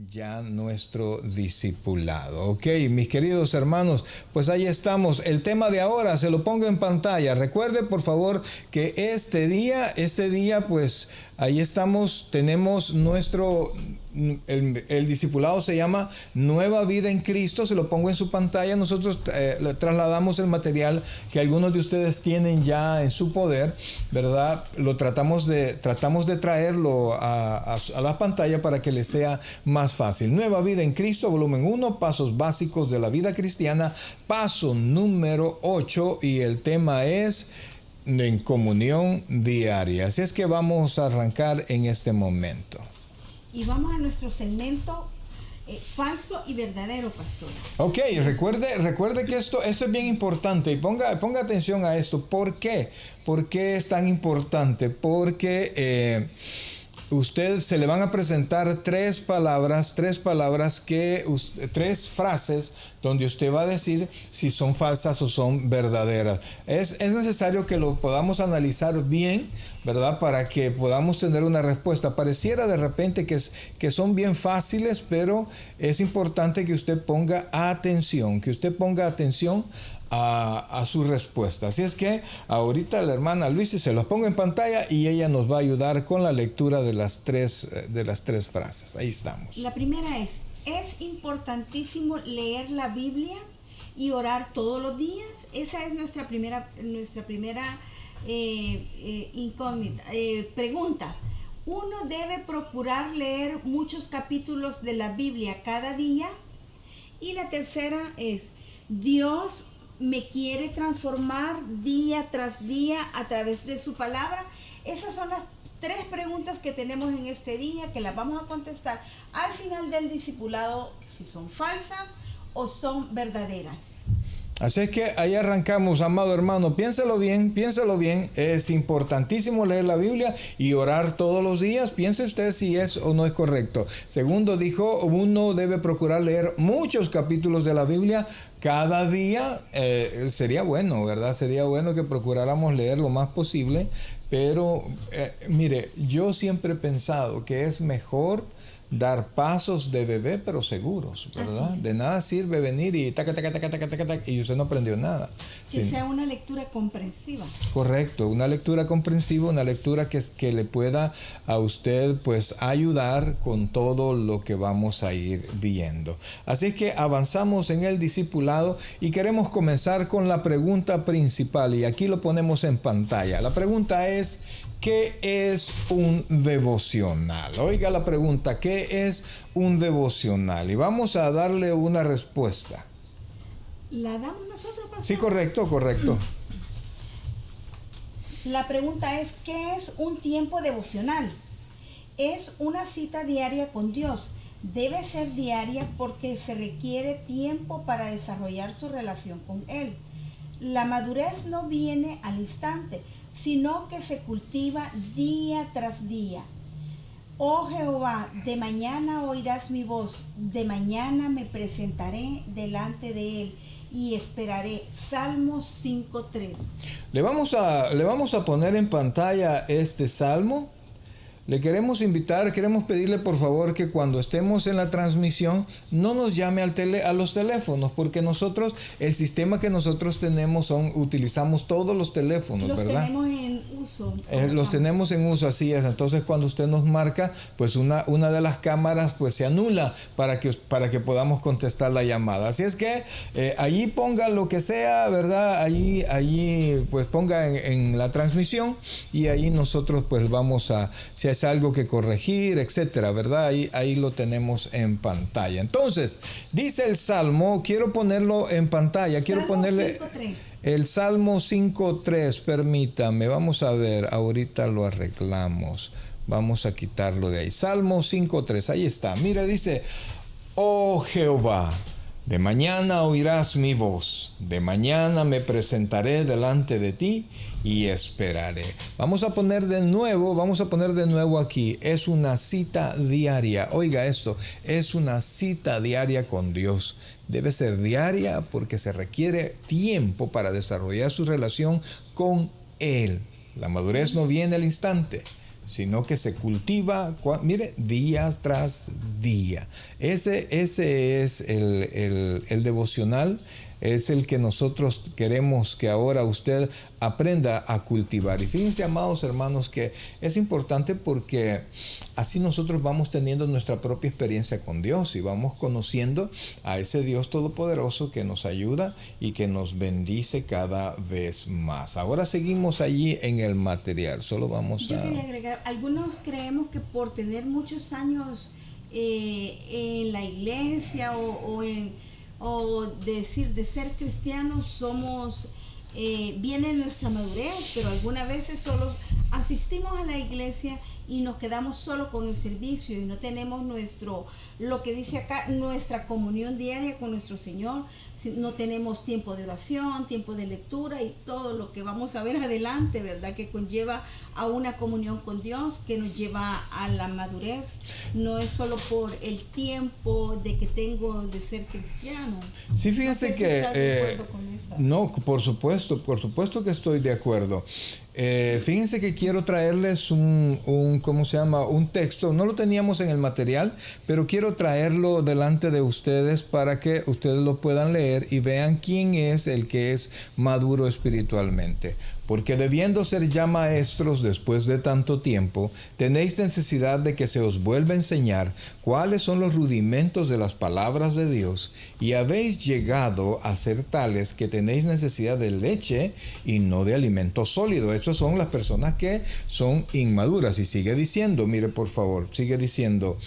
ya nuestro discipulado. Ok, mis queridos hermanos, pues ahí estamos. El tema de ahora se lo pongo en pantalla. Recuerde, por favor, que este día, pues ahí estamos, tenemos el discipulado se llama Nueva Vida en Cristo. Se lo pongo en su pantalla. Nosotros trasladamos el material que algunos de ustedes tienen ya en su poder, ¿verdad? Lo tratamos de traerlo a la pantalla para que les sea más fácil. Nueva Vida en Cristo, volumen 1, pasos básicos de la vida cristiana, paso número 8, y el tema es en comunión diaria. Así es que vamos a arrancar en este momento. Y vamos a nuestro segmento falso y verdadero, pastor. Ok, recuerde que esto es bien importante, y ponga atención a esto. ¿Por qué? ¿Por qué es tan importante? Porque usted se le van a presentar tres frases donde usted va a decir si son falsas o son verdaderas. Es necesario que lo podamos analizar bien, ¿verdad? Para que podamos tener una respuesta. Pareciera de repente que son bien fáciles, pero es importante que usted ponga atención, a su respuesta. Así es que ahorita la hermana Luisa se los pongo en pantalla y ella nos va a ayudar con la lectura de las tres frases. Ahí estamos. La primera es importantísimo leer la Biblia y orar todos los días. Esa es nuestra primera pregunta. Uno debe procurar leer muchos capítulos de la Biblia cada día. Y la tercera es: Dios me quiere transformar día tras día a través de su palabra. Esas son las tres preguntas que tenemos en este día, que las vamos a contestar al final del discipulado, si son falsas o son verdaderas. Así es que ahí arrancamos, amado hermano. Piénselo bien. Es importantísimo leer la Biblia y orar todos los días. Piense usted si es o no es correcto. Segundo, dijo, uno debe procurar leer muchos capítulos de la Biblia cada día. Sería bueno, ¿verdad? Sería bueno que procuráramos leer lo más posible. Pero, mire, yo siempre he pensado que es mejor dar pasos de bebé, pero seguros, ¿verdad? De nada sirve venir y taca, y usted no aprendió nada. Que sea una lectura comprensiva. Correcto, una lectura comprensiva, una lectura que le pueda a usted pues ayudar con todo lo que vamos a ir viendo. Así que avanzamos en el discipulado y queremos comenzar con la pregunta principal, y aquí lo ponemos en pantalla. La pregunta es: ¿qué es un devocional? Oiga la pregunta, ¿qué es un devocional? Y vamos a darle una respuesta. ¿La damos nosotros, pastor? Sí, correcto. La pregunta es: ¿qué es un tiempo devocional? Es una cita diaria con Dios. Debe ser diaria porque se requiere tiempo para desarrollar su relación con Él. La madurez no viene al instante, sino que se cultiva día tras día. Oh Jehová, de mañana oirás mi voz, de mañana me presentaré delante de Él y esperaré. Salmo 5:3. Le vamos a poner en pantalla este salmo. Le queremos pedirle por favor que cuando estemos en la transmisión no nos llame a los teléfonos, porque nosotros, el sistema que nosotros tenemos utilizamos todos los teléfonos, ¿verdad? Los tenemos en uso, así es. Entonces cuando usted nos marca, pues una de las cámaras pues se anula para que podamos contestar la llamada. Así es que allí ponga lo que sea, ¿verdad? Allí pues ponga en la transmisión, y ahí nosotros pues vamos a, si es algo que corregir, etcétera, ¿verdad? Ahí lo tenemos en pantalla. Entonces, dice el Salmo, quiero ponerlo en pantalla, quiero ponerle 5:3. El Salmo 5:3, permítame, vamos a ver, ahorita lo arreglamos, vamos a quitarlo de ahí. Salmo 5:3, ahí está, mira, dice: oh Jehová, de mañana oirás mi voz, de mañana me presentaré delante de ti y esperaré. Vamos a poner de nuevo aquí, es una cita diaria. Oiga esto, es una cita diaria con Dios. Debe ser diaria porque se requiere tiempo para desarrollar su relación con Él. La madurez no viene al instante, sino que se cultiva, mire, día tras día. Ese es el devocional, es el que nosotros queremos que ahora usted aprenda a cultivar. Y fíjense, amados hermanos, que es importante porque así nosotros vamos teniendo nuestra propia experiencia con Dios y vamos conociendo a ese Dios todopoderoso que nos ayuda y que nos bendice cada vez más. Ahora seguimos allí en el material. Solo vamos Yo quería agregar, algunos creemos que por tener muchos años en la iglesia o decir de ser cristianos somos viene nuestra madurez, pero algunas veces solo asistimos a la iglesia y nos quedamos solo con el servicio y no tenemos lo que dice acá, nuestra comunión diaria con nuestro Señor. No tenemos tiempo de oración, tiempo de lectura y todo lo que vamos a ver adelante, ¿verdad? Que conlleva a una comunión con Dios, que nos lleva a la madurez. No es solo por el tiempo de que tengo de ser cristiano. Sí, fíjense no sé que... si estás de acuerdo con eso. No, por supuesto que estoy de acuerdo. Fíjense que quiero traerles ¿cómo se llama? Un texto. No lo teníamos en el material, pero quiero traerlo delante de ustedes para que ustedes lo puedan leer y vean quién es el que es maduro espiritualmente. Porque debiendo ser ya maestros después de tanto tiempo, tenéis necesidad de que se os vuelva a enseñar cuáles son los rudimentos de las palabras de Dios, y habéis llegado a ser tales que tenéis necesidad de leche y no de alimento sólido. Esas son las personas que son inmaduras. Y sigue diciendo, mire por favor, sigue diciendo,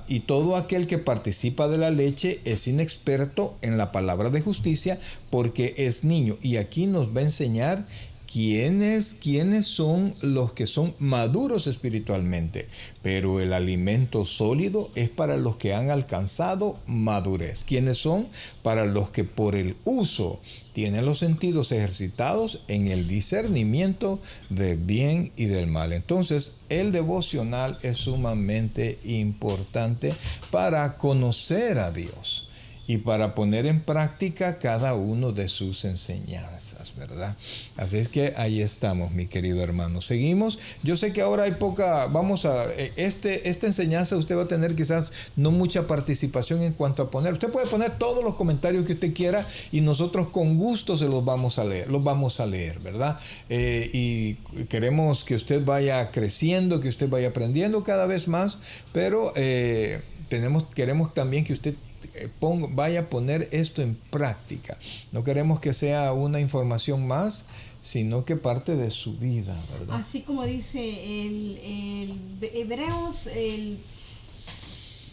y todo aquel que participa de la leche es inexperto en la palabra de justicia porque es niño. Y aquí nos va a enseñar quiénes son los que son maduros espiritualmente. Pero el alimento sólido es para los que han alcanzado madurez. ¿Quiénes son? Para los que por el uso tienen los sentidos ejercitados en el discernimiento del bien y del mal. Entonces, el devocional es sumamente importante para conocer a Dios y para poner en práctica cada uno de sus enseñanzas, ¿verdad? Así es que ahí estamos, mi querido hermano. Seguimos. Yo sé que ahora hay poca, esta enseñanza usted va a tener quizás no mucha participación en cuanto a poner. Usted puede poner todos los comentarios que usted quiera y nosotros con gusto se los vamos a leer, ¿verdad? Y queremos que usted vaya creciendo, que usted vaya aprendiendo cada vez más, pero queremos también que usted vaya a poner esto en práctica. No queremos que sea una información más, sino que parte de su vida, ¿verdad? Así como dice el Hebreos, el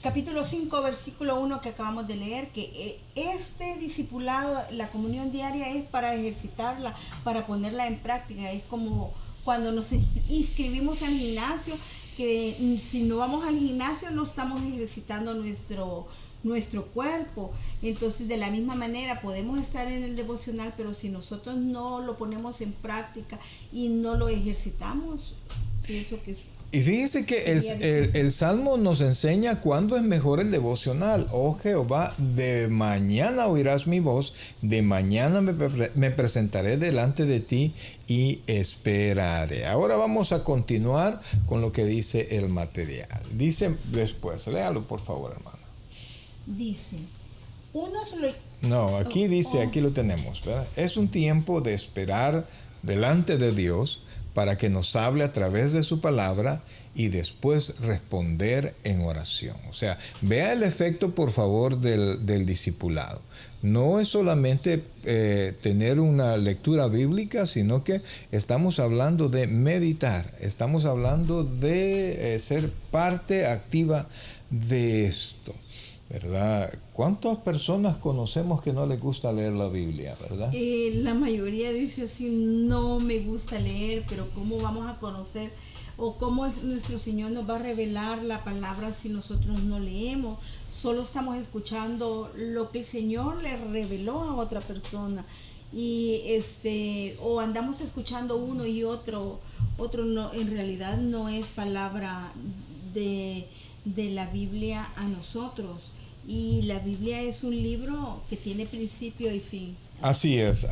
capítulo 5, versículo 1 que acabamos de leer, que este discipulado, la comunión diaria, es para ejercitarla, para ponerla en práctica. Es como cuando nos inscribimos al gimnasio, que si no vamos al gimnasio no estamos ejercitando nuestro cuerpo. Entonces, de la misma manera podemos estar en el devocional, pero si nosotros no lo ponemos en práctica y no lo ejercitamos, pienso que sí. Y fíjense que el Salmo nos enseña cuándo es mejor el devocional. Oh Jehová, de mañana oirás mi voz, de mañana me presentaré delante de ti y esperaré. Ahora vamos a continuar con lo que dice el material. Dice después, léalo por favor, hermano. Dice, aquí lo tenemos, ¿verdad? Es un tiempo de esperar delante de Dios para que nos hable a través de su palabra y después responder en oración. O sea, vea el efecto, por favor, del discipulado. No es solamente tener una lectura bíblica, sino que estamos hablando de meditar, estamos hablando de ser parte activa de esto, ¿verdad? ¿Cuántas personas conocemos que no les gusta leer la Biblia, verdad? La mayoría dice así, no me gusta leer, pero ¿cómo vamos a conocer o cómo nuestro Señor nos va a revelar la palabra si nosotros no leemos? Solo estamos escuchando lo que el Señor le reveló a otra persona y o andamos escuchando uno y otro no, en realidad no es palabra de la Biblia a nosotros. Y la Biblia es un libro que tiene principio y fin. Así es,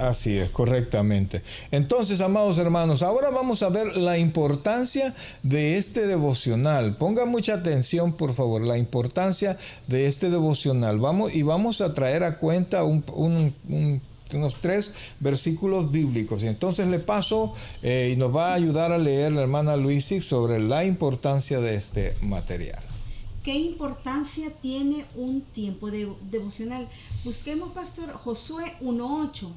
correctamente. Entonces, amados hermanos, ahora vamos a ver la importancia de este devocional. Ponga mucha atención, por favor, la importancia de este devocional. Vamos a traer a cuenta unos 3 versículos bíblicos. Y entonces le paso y nos va a ayudar a leer la hermana Luisi sobre la importancia de este material. ¿Qué importancia tiene un tiempo devocional? Busquemos, pastor, Josué 1:8.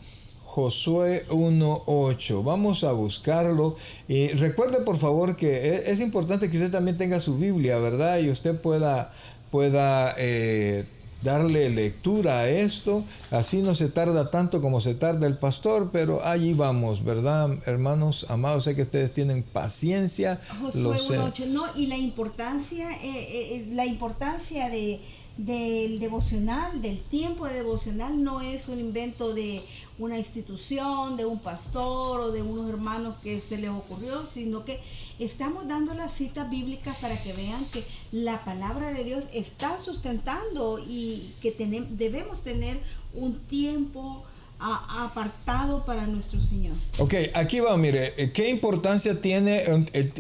Josué 1:8. Vamos a buscarlo. Y recuerde, por favor, que es importante que usted también tenga su Biblia, ¿verdad? Y usted pueda darle lectura a esto. Así no se tarda tanto como se tarda el pastor, pero allí vamos, ¿verdad, hermanos amados? Sé que ustedes tienen paciencia. Josué 1:8, no, y la importancia del devocional, del tiempo de devocional, no es un invento de una institución, de un pastor o de unos hermanos que se les ocurrió, sino que estamos dando las citas bíblicas para que vean que la palabra de Dios está sustentando y que debemos tener un tiempo apartado para nuestro Señor. Ok, aquí va, mire, ¿qué importancia tiene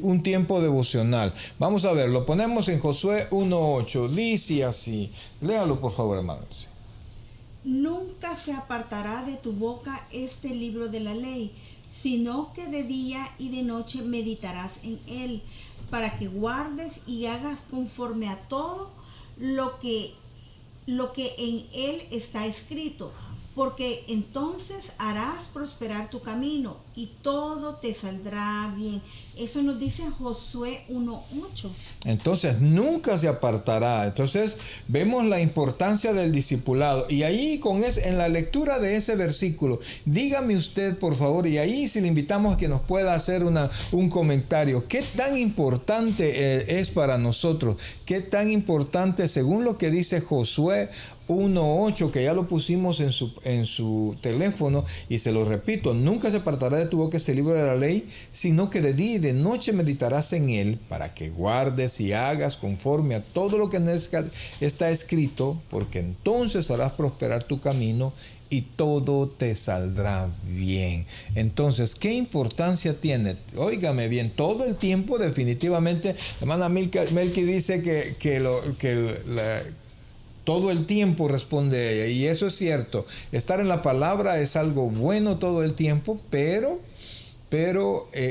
un tiempo devocional? Vamos a ver, lo ponemos en Josué 1:8, dice así, léalo por favor, hermanos. Nunca se apartará de tu boca este libro de la ley, sino que de día y de noche meditarás en él, para que guardes y hagas conforme a todo lo que en él está escrito, porque entonces harás prosperar tu camino y todo te saldrá bien. Eso nos dice Josué 1:8. Entonces nunca se apartará. Entonces vemos la importancia del discipulado. Y ahí en la lectura de ese versículo, dígame usted por favor, y ahí si le invitamos a que nos pueda hacer un comentario, ¿qué tan importante es para nosotros? ¿Qué tan importante según lo que dice Josué 1:8, que ya lo pusimos en su teléfono, y se lo repito, nunca se apartará de tu boca este libro de la ley, sino que de día y de noche meditarás en él, para que guardes y hagas conforme a todo lo que en él está escrito, porque entonces harás prosperar tu camino y todo te saldrá bien. Entonces, ¿qué importancia tiene? Óigame bien, todo el tiempo definitivamente, la hermana Melqui dice todo el tiempo responde ella, y eso es cierto. Estar en la palabra es algo bueno todo el tiempo, pero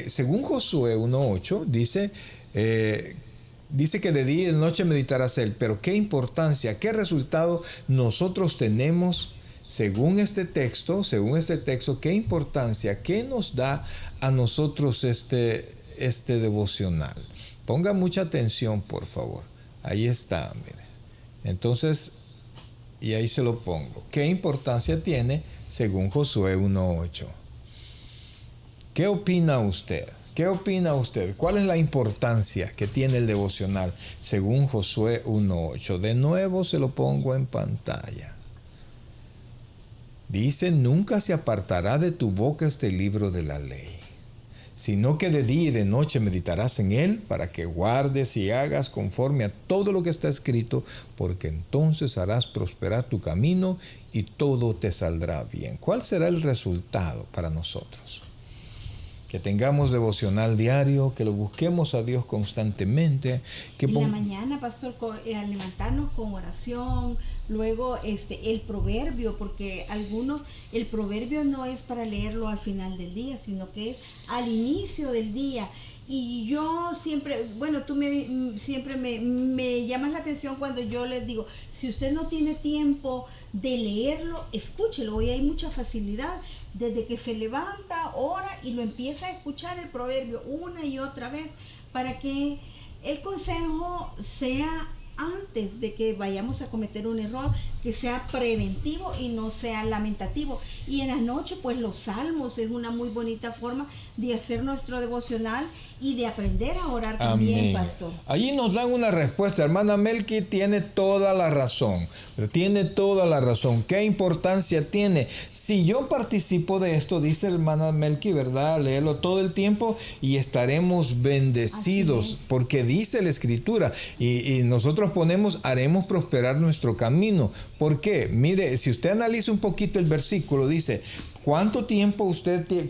según Josué 1:8 dice que de día y de noche meditarás él. Pero qué importancia, qué resultado nosotros tenemos según este texto, qué importancia, qué nos da a nosotros este devocional. Ponga mucha atención, por favor. Ahí está, mire. Entonces, y ahí se lo pongo. ¿Qué importancia tiene según Josué 1:8? ¿Qué opina usted? ¿Cuál es la importancia que tiene el devocional según Josué 1:8? De nuevo se lo pongo en pantalla. Dice, nunca se apartará de tu boca este libro de la ley, sino que de día y de noche meditarás en él, para que guardes y hagas conforme a todo lo que está escrito, porque entonces harás prosperar tu camino y todo te saldrá bien. ¿Cuál será el resultado para nosotros? Que tengamos devocional diario, que lo busquemos a Dios constantemente. En la mañana, pastor, al levantarnos con oración, luego el proverbio, porque el proverbio no es para leerlo al final del día, sino que es al inicio del día. Y yo siempre, tú siempre me llamas la atención cuando yo les digo, si usted no tiene tiempo de leerlo, escúchelo. Hoy hay mucha facilidad. Desde que se levanta, ora y lo empieza a escuchar el proverbio una y otra vez, para que el consejo sea antes de que vayamos a cometer un error, que sea preventivo y no sea lamentativo. Y en la noche, pues los salmos es una muy bonita forma de hacer nuestro devocional, y de aprender a orar también, Amén. pastor. Allí nos dan una respuesta. Hermana Melqui tiene toda la razón. Tiene toda la razón. ¿Qué importancia tiene? Si yo participo de esto, dice hermana Melqui, ¿verdad? Léelo todo el tiempo y estaremos bendecidos. Porque dice la Escritura. Y nosotros ponemos, haremos prosperar nuestro camino. ¿Por qué? Mire, si usted analiza un poquito el versículo, dice... ¿Cuánto tiempo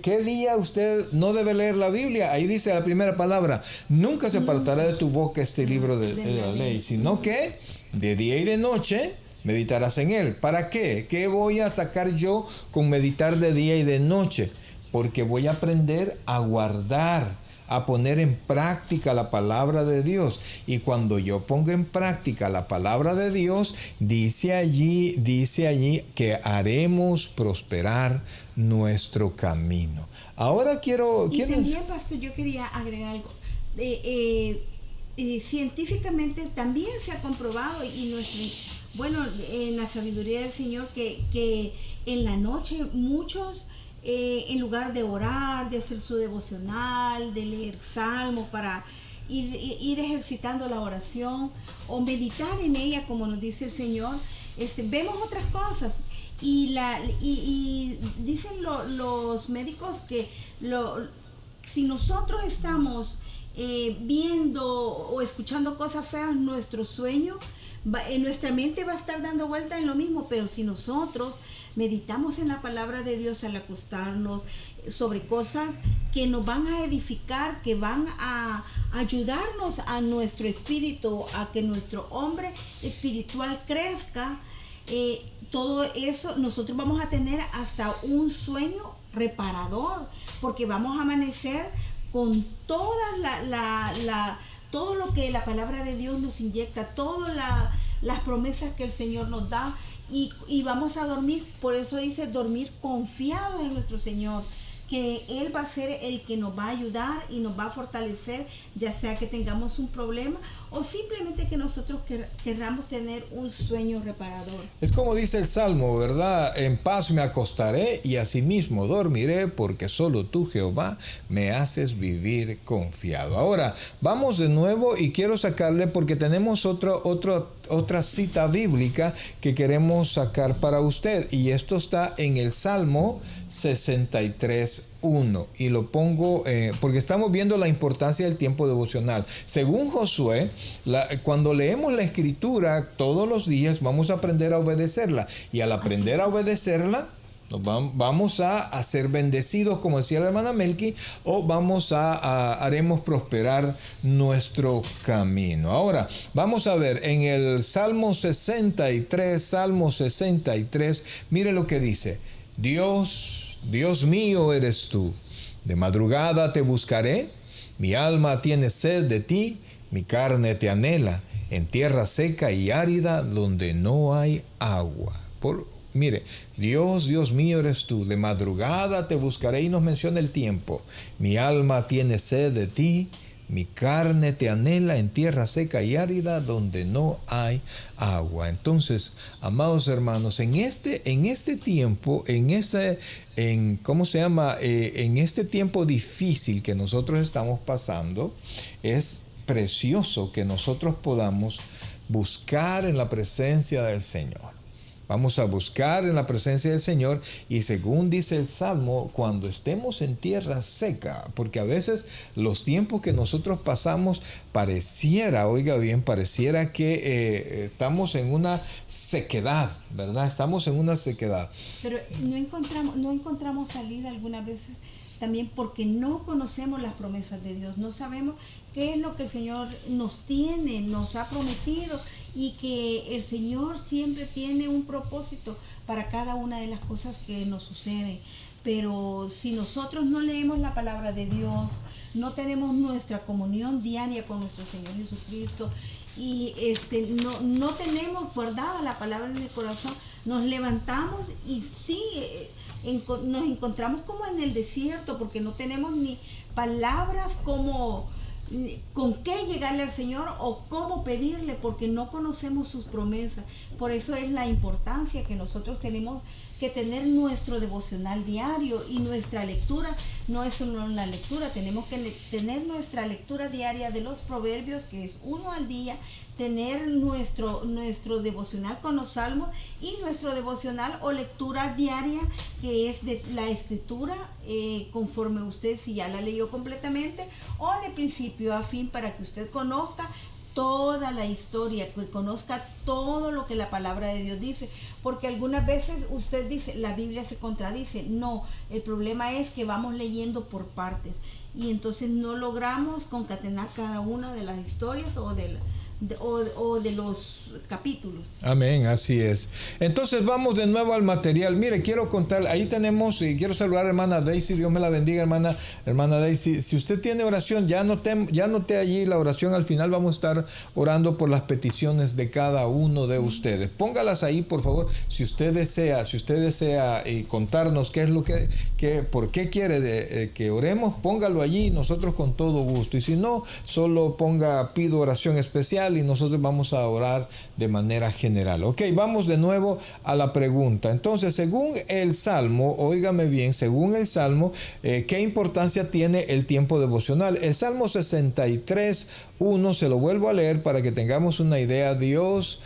qué día usted no debe leer la Biblia? Ahí dice la primera palabra, nunca se apartará de tu boca este libro de la ley, sino que de día y de noche meditarás en él. ¿Para qué? ¿Qué voy a sacar yo con meditar de día y de noche? Porque voy a aprender a guardar, a poner en práctica la palabra de Dios. Y cuando yo pongo en práctica la palabra de Dios, dice allí que haremos prosperar nuestro camino. Ahora quiero... También, pastor, yo quería agregar algo. Científicamente también se ha comprobado en la sabiduría del Señor que en la noche muchos en lugar de orar, de hacer su devocional, de leer salmos para ir ejercitando la oración o meditar en ella, como nos dice el Señor, vemos otras cosas. Y dicen los médicos que si nosotros estamos viendo o escuchando cosas feas, nuestro sueño, nuestra mente va a estar dando vuelta en lo mismo, pero si nosotros meditamos en la palabra de Dios al acostarnos sobre cosas que nos van a edificar, que van a ayudarnos a nuestro espíritu, a que nuestro hombre espiritual crezca, todo eso nosotros vamos a tener hasta un sueño reparador, porque vamos a amanecer con todo lo que la palabra de Dios nos inyecta, todas las promesas que el Señor nos da, y vamos a dormir. Por eso dice dormir confiados en nuestro Señor, que Él va a ser el que nos va a ayudar y nos va a fortalecer, ya sea que tengamos un problema o simplemente que nosotros querramos tener un sueño reparador. Es como dice el Salmo, ¿verdad? En paz me acostaré y asimismo dormiré, porque solo tú, Jehová, me haces vivir confiado. Ahora, vamos de nuevo y quiero sacarle, porque tenemos otra cita bíblica que queremos sacar para usted, y esto está en el Salmo 63:1, y lo pongo porque estamos viendo la importancia del tiempo devocional. Según Josué, cuando leemos la Escritura todos los días, vamos a aprender a obedecerla, y al aprender a obedecerla, vamos a ser bendecidos, como decía la hermana Melqui, o haremos prosperar nuestro camino. Ahora, vamos a ver, en el Salmo 63, mire lo que dice: Dios mío eres tú, de madrugada te buscaré, mi alma tiene sed de ti, mi carne te anhela, en tierra seca y árida donde no hay agua. Mire, Dios mío eres tú, de madrugada te buscaré, y nos menciona el tiempo. Mi alma tiene sed de ti, mi carne te anhela en tierra seca y árida donde no hay agua. Entonces, amados hermanos, en este tiempo, en este tiempo difícil que nosotros estamos pasando, es precioso que nosotros podamos buscar en la presencia del Señor. Vamos a buscar en la presencia del Señor, y según dice el Salmo, cuando estemos en tierra seca, porque a veces los tiempos que nosotros pasamos pareciera que estamos en una sequedad, ¿verdad? Estamos en una sequedad. Pero no encontramos salida algunas veces también porque no conocemos las promesas de Dios, no sabemos qué es lo que el Señor nos ha prometido, y que el Señor siempre tiene un propósito para cada una de las cosas que nos suceden. Pero si nosotros no leemos la palabra de Dios, no tenemos nuestra comunión diaria con nuestro Señor Jesucristo, y no tenemos guardada la palabra en el corazón, nos levantamos y sí, nos encontramos como en el desierto, porque no tenemos ni palabras como con qué llegarle al Señor o cómo pedirle, porque no conocemos sus promesas. Por eso es la importancia que nosotros tenemos que tener nuestro devocional diario, y nuestra lectura no es solo una lectura, tenemos que tener nuestra lectura diaria de los proverbios, que es uno al día, tener nuestro devocional con los salmos y nuestro devocional o lectura diaria, que es de la escritura, conforme usted, si ya la leyó completamente o de principio a fin, para que usted conozca toda la historia, que conozca todo lo que la palabra de Dios dice, porque algunas veces usted dice, la Biblia se contradice. No, el problema es que vamos leyendo por partes y entonces no logramos concatenar cada una de las historias o de los capítulos. Amén, así es. Entonces vamos de nuevo al material. Mire, quiero contar, ahí tenemos, y quiero saludar a hermana Daisy, Dios me la bendiga, hermana Daisy. Si usted tiene oración, ya anoté allí la oración. Al final vamos a estar orando por las peticiones de cada uno de ustedes. Póngalas ahí, por favor, si usted desea contarnos qué es lo por qué quiere que oremos, póngalo allí, nosotros con todo gusto. Y si no, solo pido oración especial y nosotros vamos a orar de manera general. Ok, vamos de nuevo a la pregunta. Entonces, según el Salmo, óigame bien, según el Salmo, ¿qué importancia tiene el tiempo devocional? El Salmo 63:1, se lo vuelvo a leer para que tengamos una idea. Dios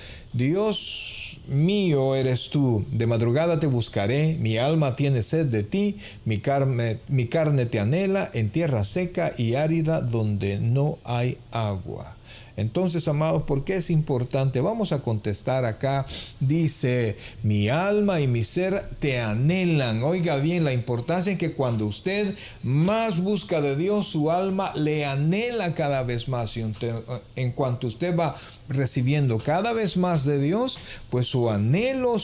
mío eres tú, de madrugada te buscaré, mi alma tiene sed de ti, mi carne te anhela en tierra seca y árida donde no hay agua. Entonces, amados, ¿por qué es importante? Vamos a contestar acá. Dice, mi alma y mi ser te anhelan. Oiga bien, la importancia en que cuando usted más busca de Dios, su alma le anhela cada vez más. Y en cuanto usted va recibiendo cada vez más de Dios, pues su anhelo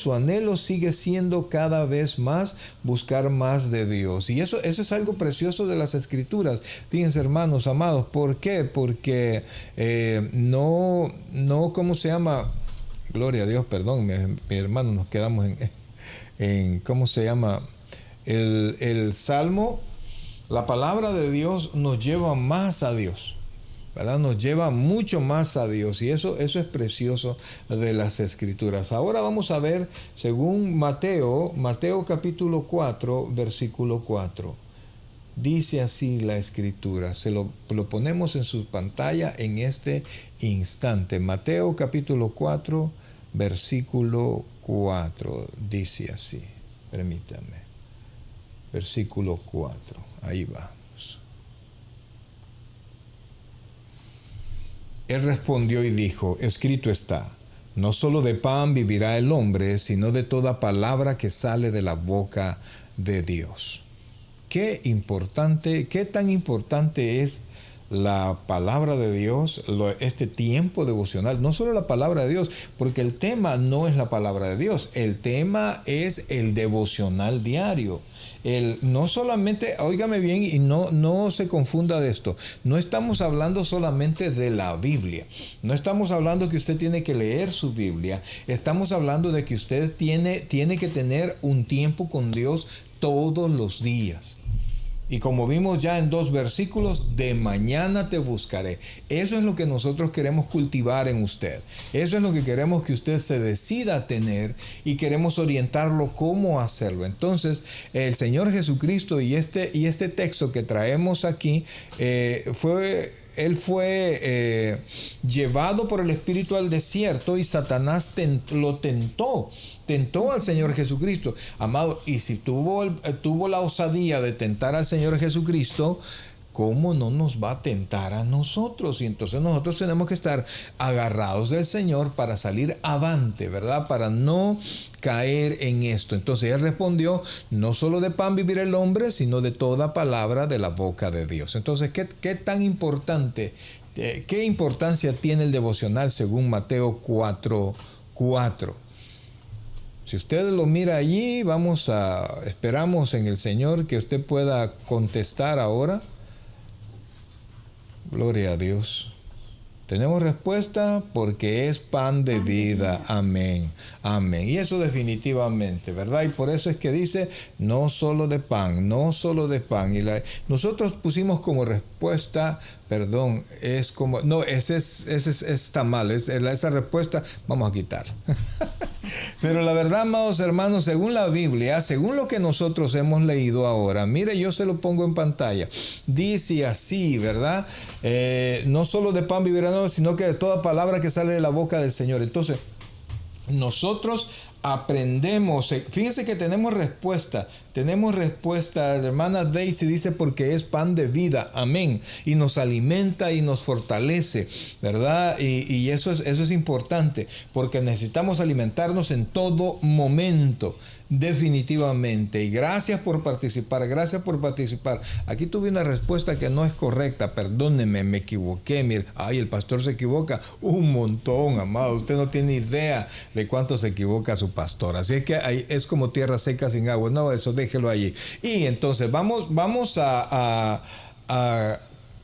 sigue siendo cada vez más buscar más de Dios. Y eso es algo precioso de las Escrituras. Fíjense, hermanos amados, ¿por qué? Porque ¿cómo se llama? Gloria a Dios, perdón, mi hermano, nos quedamos en ¿cómo se llama? El Salmo, la palabra de Dios nos lleva más a Dios, ¿verdad? Nos lleva mucho más a Dios, y eso es precioso de las Escrituras. Ahora vamos a ver, según Mateo capítulo 4, versículo 4. Dice así la Escritura, lo ponemos en su pantalla en este instante. Mateo capítulo 4, versículo 4, dice así, permítame, versículo 4, ahí vamos. Él respondió y dijo, escrito está, no solo de pan vivirá el hombre, sino de toda palabra que sale de la boca de Dios. Qué tan importante es la palabra de Dios, este tiempo devocional, no solo la palabra de Dios, porque el tema no es la palabra de Dios, el tema es el devocional diario. No solamente, óigame bien y no se confunda de esto, no estamos hablando solamente de la Biblia, no estamos hablando que usted tiene que leer su Biblia, estamos hablando de que usted tiene que tener un tiempo con Dios todos los días. Y como vimos ya en 2 versículos, de mañana te buscaré. Eso es lo que nosotros queremos cultivar en usted. Eso es lo que queremos que usted se decida a tener y queremos orientarlo cómo hacerlo. Entonces, el Señor Jesucristo y este texto que traemos aquí, Él fue llevado por el Espíritu al desierto y Satanás lo tentó al Señor Jesucristo. Amado, y si tuvo la osadía de tentar al Señor Jesucristo, ¿cómo no nos va a tentar a nosotros? Y entonces nosotros tenemos que estar agarrados del Señor para salir avante, ¿verdad? Para no caer en esto. Entonces Él respondió, no solo de pan vivirá el hombre, sino de toda palabra de la boca de Dios. Entonces, ¿qué tan importante, qué importancia tiene el devocional según Mateo 4:4? Si usted lo mira allí, esperamos en el Señor que usted pueda contestar ahora. Gloria a Dios. Tenemos respuesta porque es pan de vida. Amén. Amén. Y eso definitivamente, ¿verdad? Y por eso es que dice, no solo de pan, no solo de pan. Y nosotros pusimos como respuesta, perdón, es como, no, ese está mal, esa respuesta vamos a quitar. Pero la verdad, amados hermanos, según la Biblia, según lo que nosotros hemos leído ahora, mire, yo se lo pongo en pantalla, dice así, ¿verdad? No solo de pan vivirá, sino que de toda palabra que sale de la boca del Señor. Entonces, nosotros aprendemos, fíjense que tenemos respuesta, la hermana Daisy dice porque es pan de vida, amén, y nos alimenta y nos fortalece, ¿verdad? Y eso es importante, porque necesitamos alimentarnos en todo momento, definitivamente. Y gracias por participar. Aquí tuve una respuesta que no es correcta, perdónenme, me equivoqué. Mire, el pastor se equivoca un montón, amado, usted no tiene idea de cuánto se equivoca su pastor, así es que es como tierra seca sin agua, no, eso déjelo allí. Y entonces vamos a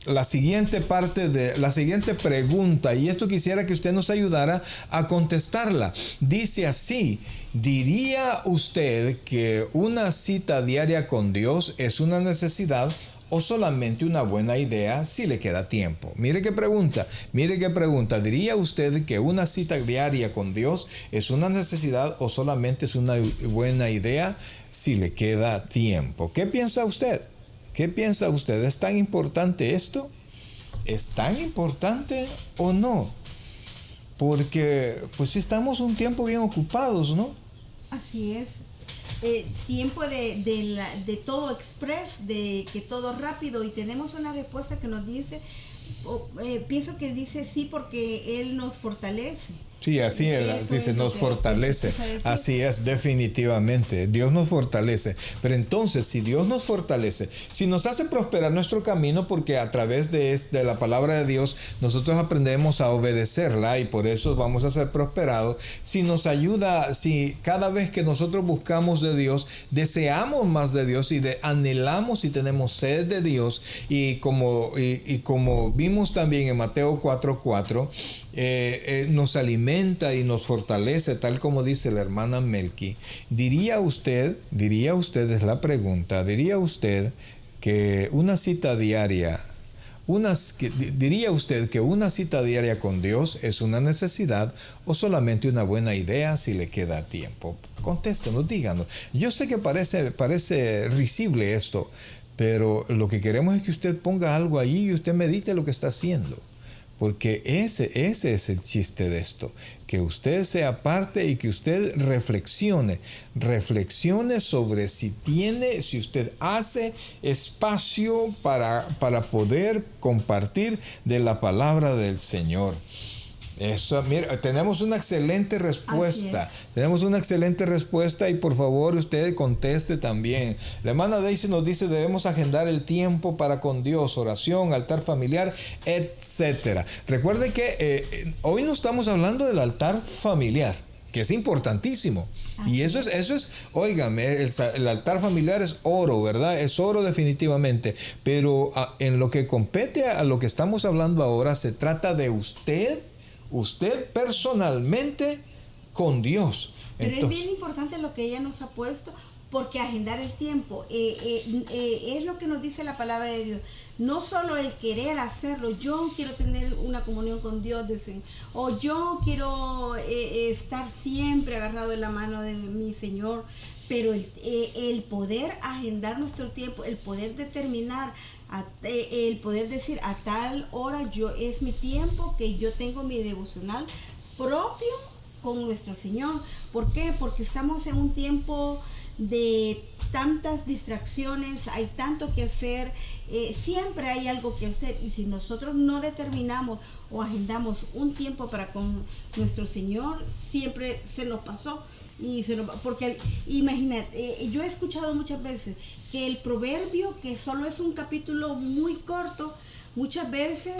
la siguiente parte de la siguiente pregunta, y esto quisiera que usted nos ayudara a contestarla. Dice así: ¿diría usted que una cita diaria con Dios es una necesidad o solamente una buena idea si le queda tiempo? Mire qué pregunta. ¿Diría usted que una cita diaria con Dios es una necesidad o solamente es una buena idea si le queda tiempo? ¿Qué piensa usted? ¿Es tan importante esto? ¿Es tan importante o no? Porque pues estamos un tiempo bien ocupados, ¿no? Así es. Tiempo de todo express, de que todo rápido, y tenemos una respuesta que nos dice, pienso que dice sí porque Él nos fortalece. Sí, así dice, nos fortalece. Así es, definitivamente. Dios nos fortalece. Pero entonces, si Dios nos fortalece, si nos hace prosperar nuestro camino, porque a través de la palabra de Dios, nosotros aprendemos a obedecerla y por eso vamos a ser prosperados. Si nos ayuda, si cada vez que nosotros buscamos de Dios, deseamos más de Dios y anhelamos y tenemos sed de Dios, y como vimos también en Mateo 4:4, nos alimenta y nos fortalece, tal como dice la hermana Melqui. ¿Diría usted, es la pregunta, diría usted que una cita diaria con Dios es una necesidad o solamente una buena idea si le queda tiempo? Contéstenos, díganos. Yo sé que parece risible esto, pero lo que queremos es que usted ponga algo allí y usted medite lo que está haciendo. Porque ese es el chiste de esto, que usted sea parte y que usted reflexione sobre si usted hace espacio para poder compartir de la palabra del Señor. Eso, mira, tenemos una excelente respuesta. Y por favor usted conteste también. La hermana Daisy nos dice: debemos agendar el tiempo para con Dios, oración, altar familiar, etcétera. Recuerden que hoy no estamos hablando del altar familiar, que es importantísimo. Y eso es, óigame, el altar familiar es oro, ¿verdad? Es oro definitivamente. Pero en lo que compete a lo que estamos hablando ahora, se trata de usted personalmente con Dios. Pero es bien importante lo que ella nos ha puesto, porque agendar el tiempo es lo que nos dice la palabra de Dios. No solo el querer hacerlo, yo quiero tener una comunión con Dios, o yo quiero estar siempre agarrado de la mano de mi Señor, pero el poder agendar nuestro tiempo, el poder determinar, el poder decir a tal hora es mi tiempo, que yo tengo mi devocional propio con nuestro Señor. ¿Por qué? Porque estamos en un tiempo de tantas distracciones, hay tanto que hacer, siempre hay algo que hacer, y si nosotros no determinamos o agendamos un tiempo para con nuestro Señor, siempre se nos pasó. Porque imagínate, yo he escuchado muchas veces que el proverbio, que solo es un capítulo muy corto, muchas veces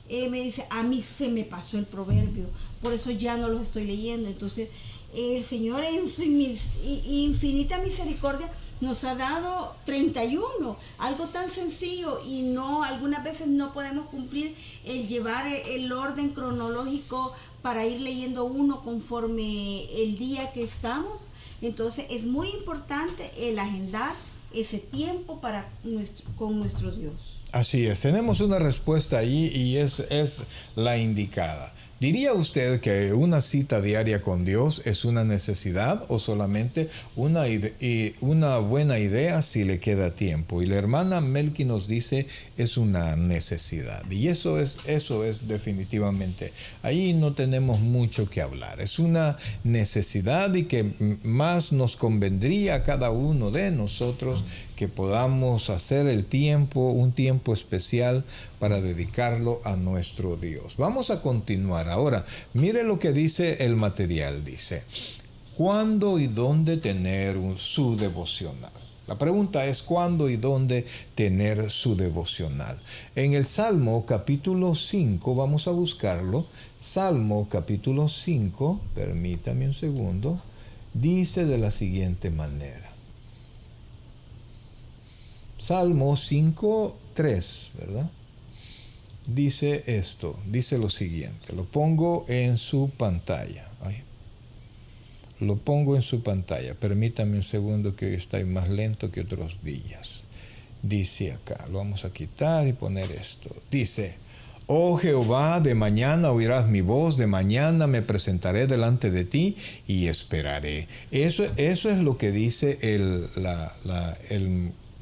me dice: a mí se me pasó el proverbio, por eso ya no los estoy leyendo. Entonces, el Señor en su infinita misericordia nos ha dado 31, algo tan sencillo, y no, algunas veces no podemos cumplir el llevar el orden cronológico para ir leyendo uno conforme el día que estamos. Entonces es muy importante el agendar ese tiempo con nuestro Dios. Así es, tenemos una respuesta ahí y es la indicada. ¿Diría usted que una cita diaria con Dios es una necesidad o solamente una buena idea si le queda tiempo? Y la hermana Melqui nos dice es una necesidad. Y eso es definitivamente, ahí no tenemos mucho que hablar. Es una necesidad y que más nos convendría a cada uno de nosotros que podamos hacer un tiempo especial para dedicarlo a nuestro Dios. Vamos a continuar ahora. Mire lo que dice el material. Dice, ¿cuándo y dónde tener su devocional? La pregunta es, ¿cuándo y dónde tener su devocional? En el Salmo capítulo 5, vamos a buscarlo. Salmo capítulo 5, permítame un segundo, dice de la siguiente manera. Salmo 5:3, ¿verdad? Dice esto, dice lo siguiente, lo pongo en su pantalla. Lo pongo en su pantalla, permítame un segundo que hoy está más lento que otros días. Dice acá, lo vamos a quitar y poner esto. Dice, oh Jehová, de mañana oirás mi voz, de mañana me presentaré delante de ti y esperaré. Eso es lo que dice el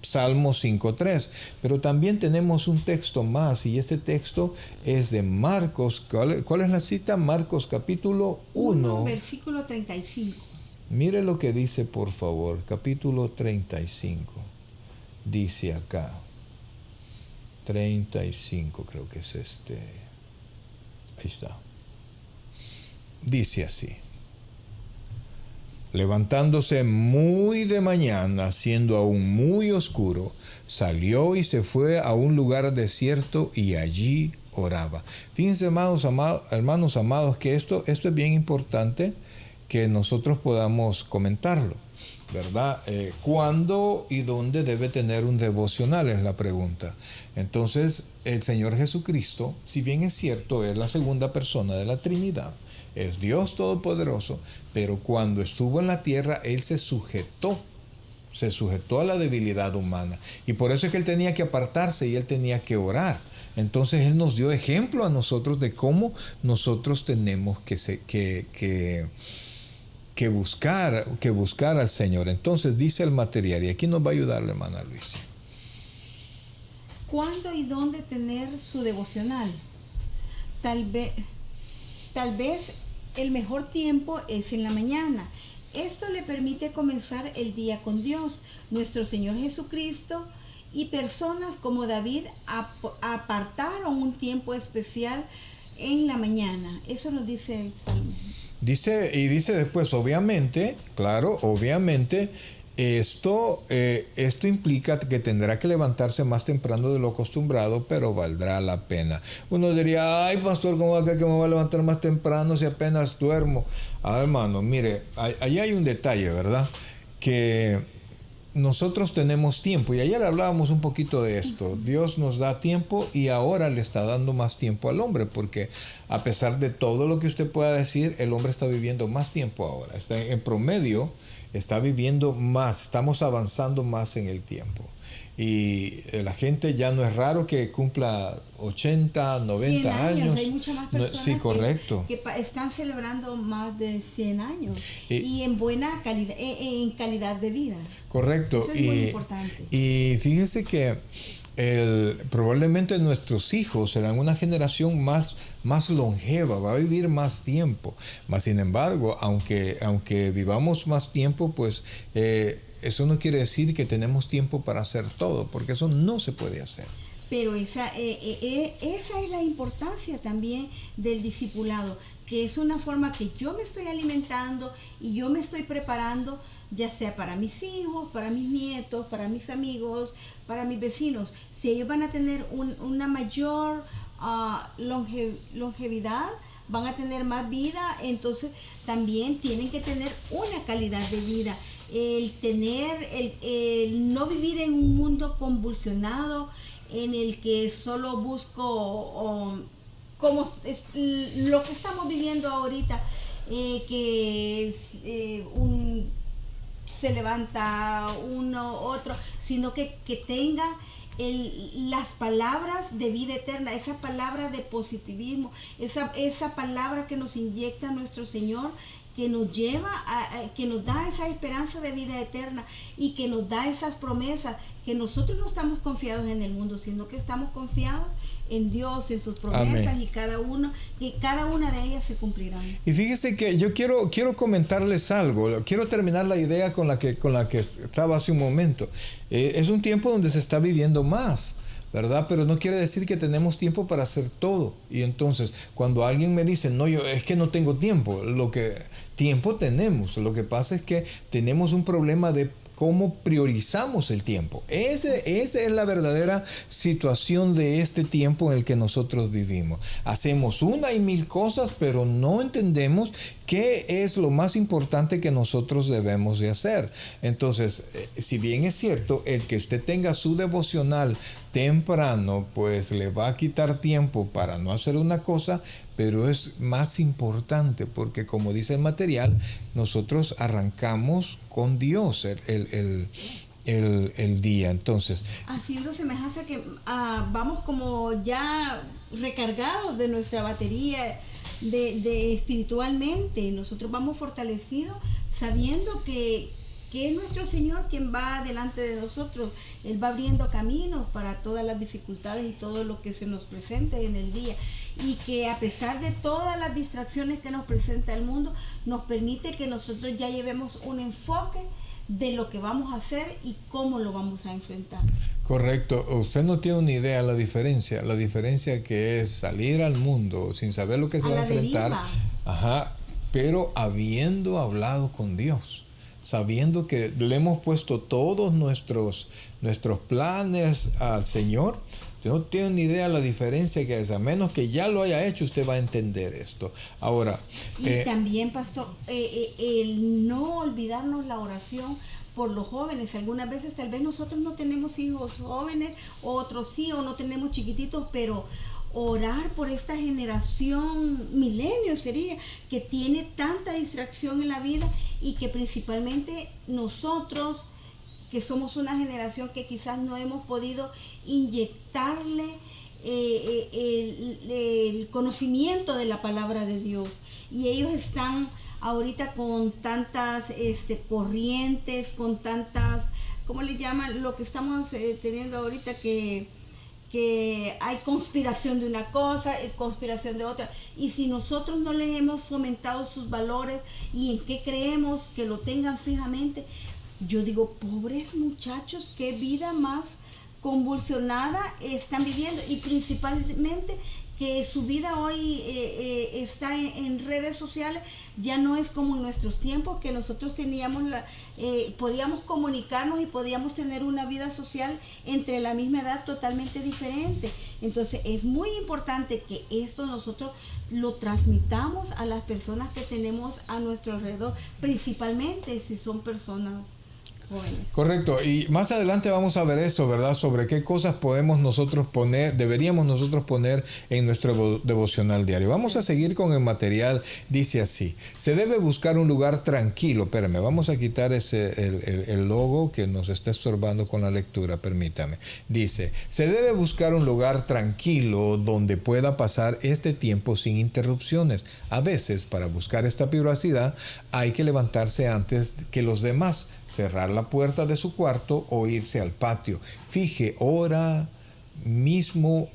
Salmo 5:3, pero también tenemos un texto más y este texto es de Marcos. ¿Cuál es la cita? Marcos capítulo 1. Versículo 35. Mire lo que dice, por favor, capítulo 35. Dice acá, 35 creo que es este. Ahí está. Dice así. Levantándose muy de mañana, siendo aún muy oscuro, salió y se fue a un lugar desierto y allí oraba. Fíjense, hermanos amados, que esto es bien importante que nosotros podamos comentarlo, ¿verdad? ¿Cuándo y dónde debe tener un devocional? Es la pregunta. Entonces, el Señor Jesucristo, si bien es cierto, es la segunda persona de la Trinidad, es Dios Todopoderoso, pero cuando estuvo en la tierra, Él se sujetó a la debilidad humana. Y por eso es que Él tenía que apartarse y Él tenía que orar. Entonces Él nos dio ejemplo a nosotros de cómo nosotros tenemos que buscar al Señor. Entonces dice el material, y aquí nos va a ayudar la hermana Luisa. ¿Cuándo y dónde tener su devocional? Tal vez el mejor tiempo es en la mañana. Esto le permite comenzar el día con Dios, nuestro Señor Jesucristo, y personas como David apartaron un tiempo especial en la mañana. Eso nos dice el Salmo. Dice después, obviamente, esto implica que tendrá que levantarse más temprano de lo acostumbrado, pero valdrá la pena. Uno diría, ay pastor, ¿cómo va a creer que me voy a levantar más temprano si apenas duermo? Hermano, mire, ahí hay un detalle, ¿verdad? Que nosotros tenemos tiempo, y ayer hablábamos un poquito de esto. Dios nos da tiempo y ahora le está dando más tiempo al hombre, porque a pesar de todo lo que usted pueda decir, el hombre está viviendo más tiempo ahora. Está en promedio, está viviendo más, estamos avanzando más en el tiempo. Y la gente ya no es raro que cumpla 80, 90 años. Hay muchas más personas sí, correcto. que están celebrando más de 100 años y en buena calidad, en calidad de vida. Correcto. Eso es muy importante. Y fíjense que probablemente nuestros hijos serán una generación más longeva, va a vivir más tiempo. Mas, sin embargo, aunque vivamos más tiempo, pues eso no quiere decir que tenemos tiempo para hacer todo, porque eso no se puede hacer. Pero esa es la importancia también del discipulado, que es una forma que yo me estoy alimentando y yo me estoy preparando, ya sea para mis hijos, para mis nietos, para mis amigos, para mis vecinos. Si ellos van a tener una mayor longevidad, van a tener más vida, entonces también tienen que tener una calidad de vida. El no vivir en un mundo convulsionado en el que solo busco como es lo que estamos viviendo ahorita, se levanta uno, otro, sino que tenga las palabras de vida eterna, esa palabra de positivismo, esa palabra que nos inyecta nuestro Señor, que nos lleva que nos da esa esperanza de vida eterna y que nos da esas promesas, que nosotros no estamos confiados en el mundo, sino que estamos confiados en Dios, en sus promesas. Amén. Que cada una de ellas se cumplirán. Y fíjese que yo quiero comentarles algo, quiero terminar la idea con la que estaba hace un momento. Es un tiempo donde se está viviendo más, ¿verdad? Pero no quiere decir que tenemos tiempo para hacer todo. Y entonces, cuando alguien me dice, no, es que no tengo tiempo, tiempo tenemos. Lo que pasa es que tenemos un problema de cómo priorizamos el tiempo. Esa es la verdadera situación de este tiempo en el que nosotros vivimos. Hacemos una y mil cosas, pero no entendemos qué es lo más importante que nosotros debemos de hacer. Entonces, si bien es cierto, el que usted tenga su devocional temprano, pues le va a quitar tiempo para no hacer una cosa, pero es más importante porque, como dice el material, nosotros arrancamos con Dios el día. Entonces, haciendo semejanza que vamos como ya recargados de nuestra batería de espiritualmente. Nosotros vamos fortalecidos sabiendo que es nuestro Señor quien va delante de nosotros. Él va abriendo caminos para todas las dificultades y todo lo que se nos presente en el día, y que a pesar de todas las distracciones que nos presenta el mundo, nos permite que nosotros ya llevemos un enfoque de lo que vamos a hacer y cómo lo vamos a enfrentar. Correcto. Usted no tiene una idea la diferencia que es salir al mundo sin saber lo que se va a enfrentar, pero habiendo hablado con Dios, sabiendo que le hemos puesto todos nuestros planes al Señor. Usted no tiene ni idea la diferencia que es. A menos que ya lo haya hecho, usted va a entender esto. Ahora, y también, pastor, el no olvidarnos la oración por los jóvenes. Algunas veces tal vez nosotros no tenemos hijos jóvenes, otros sí, o no tenemos chiquititos, pero orar por esta generación milenio sería, que tiene tanta distracción en la vida, y que principalmente nosotros, que somos una generación que quizás no hemos podido inyectarle el conocimiento de la palabra de Dios, y ellos están ahorita con tantas corrientes, con tantas, ¿cómo le llaman? Lo que estamos teniendo ahorita, que hay conspiración de una cosa, conspiración de otra, y si nosotros no les hemos fomentado sus valores y en qué creemos, que lo tengan fijamente, yo digo, pobres muchachos, qué vida más convulsionada están viviendo, y principalmente que su vida hoy está en redes sociales. Ya no es como en nuestros tiempos, que nosotros teníamos podíamos comunicarnos y podíamos tener una vida social entre la misma edad totalmente diferente. Entonces es muy importante que esto nosotros lo transmitamos a las personas que tenemos a nuestro alrededor, principalmente si son personas jóvenes. Correcto, y más adelante vamos a ver eso, ¿verdad? Sobre qué cosas deberíamos nosotros poner en nuestro devocional diario. Vamos a seguir con el material. Dice así: se debe buscar un lugar tranquilo. Espérame, vamos a quitar el logo que nos está estorbando con la lectura, permítame. Dice, se debe buscar un lugar tranquilo donde pueda pasar este tiempo sin interrupciones. A veces, para buscar esta privacidad, hay que levantarse antes que los demás, cerrar la puerta de su cuarto o irse al patio. Fije ahora mismo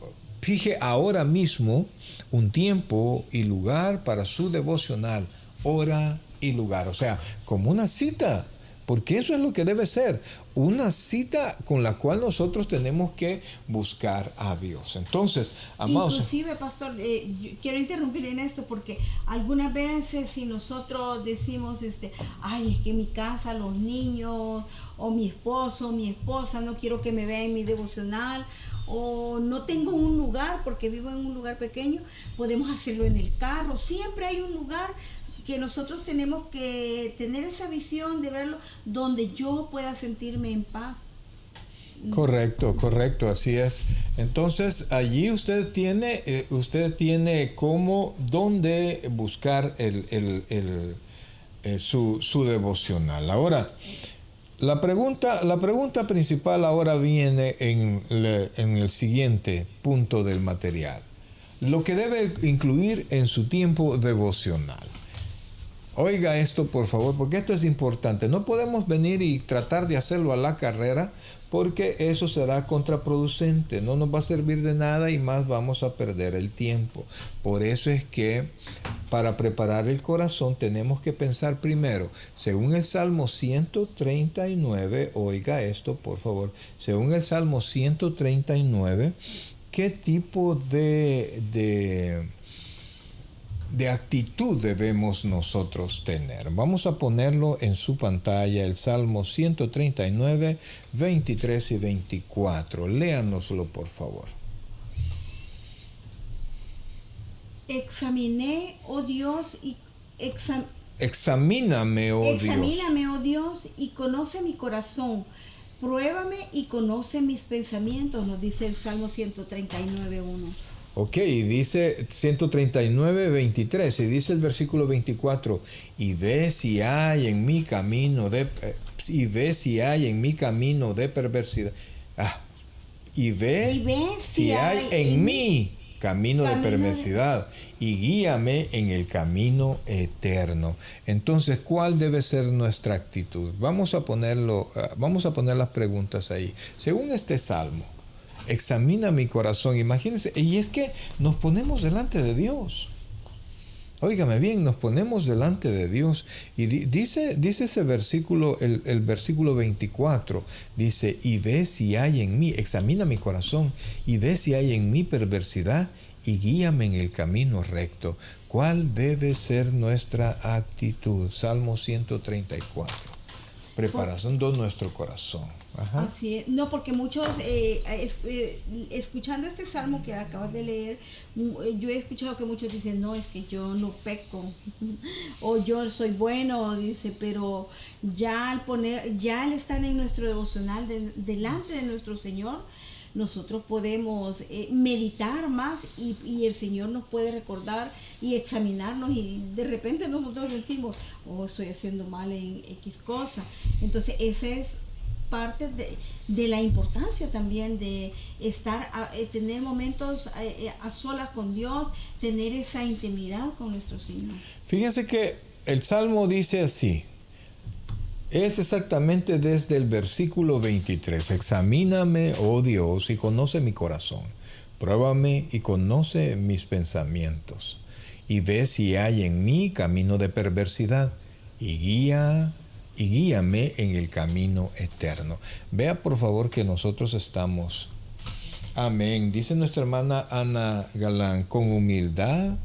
un tiempo y lugar para su devocional. Hora y lugar. O sea, como una cita. Porque eso es lo que debe ser. Una cita con la cual nosotros tenemos que buscar a Dios. Entonces, amados, inclusive, pastor, quiero interrumpir en esto, porque algunas veces si nosotros decimos, ay, es que mi casa, los niños, o mi esposo, mi esposa, no quiero que me vea en mi devocional, o no tengo un lugar porque vivo en un lugar pequeño, podemos hacerlo en el carro. Siempre hay un lugar que nosotros tenemos que tener esa visión de verlo donde yo pueda sentirme en paz. Correcto, correcto, así es. Entonces, allí usted tiene dónde buscar su devocional. Ahora, la pregunta principal ahora viene en el siguiente punto del material. Lo que debe incluir en su tiempo devocional. Oiga esto, por favor, porque esto es importante. No podemos venir y tratar de hacerlo a la carrera, porque eso será contraproducente, no nos va a servir de nada y más vamos a perder el tiempo. Por eso es que para preparar el corazón tenemos que pensar primero, según el Salmo 139, oiga esto por favor, según el Salmo 139, ¿qué tipo de actitud debemos nosotros tener? Vamos a ponerlo en su pantalla, el Salmo 139, 23 y 24. Léanoslo, por favor. Examiné, oh Dios, y Examíname, oh Dios. Examíname, oh Dios, y conoce mi corazón. Pruébame y conoce mis pensamientos, nos dice el Salmo 139, 1. Ok, dice 139, 23, y dice el versículo 24, y ve si hay en mi camino de perversidad. Y ve si hay en mí camino de perversidad, y guíame en el camino eterno. Entonces, ¿cuál debe ser nuestra actitud? Vamos a poner las preguntas ahí. Según este salmo, examina mi corazón, imagínense, y es que nos ponemos delante de Dios. Óigame bien, nos ponemos delante de Dios. Y dice ese versículo, el versículo 24, dice, y ve si hay en mí, examina mi corazón, y ve si hay en mí perversidad, y guíame en el camino recto. ¿Cuál debe ser nuestra actitud? Salmo 134. Preparación de nuestro corazón. Ajá. Así es. No, porque muchos, escuchando este salmo que acabas de leer, yo he escuchado que muchos dicen, no, es que yo no peco, o yo soy bueno, dice, pero ya al estar en nuestro devocional delante de nuestro Señor, nosotros podemos meditar más y el Señor nos puede recordar y examinarnos, y de repente nosotros sentimos, oh, estoy haciendo mal en X cosa. Entonces ese es parte de la importancia también de tener momentos a solas con Dios, tener esa intimidad con nuestro Señor. Fíjense que el Salmo dice así, es exactamente desde el versículo 23, examíname, oh Dios, y conoce mi corazón, pruébame y conoce mis pensamientos, y ve si hay en mí camino de perversidad, y guíame en el camino eterno. Vea por favor que nosotros estamos, amén, dice nuestra hermana Ana Galán, con humildad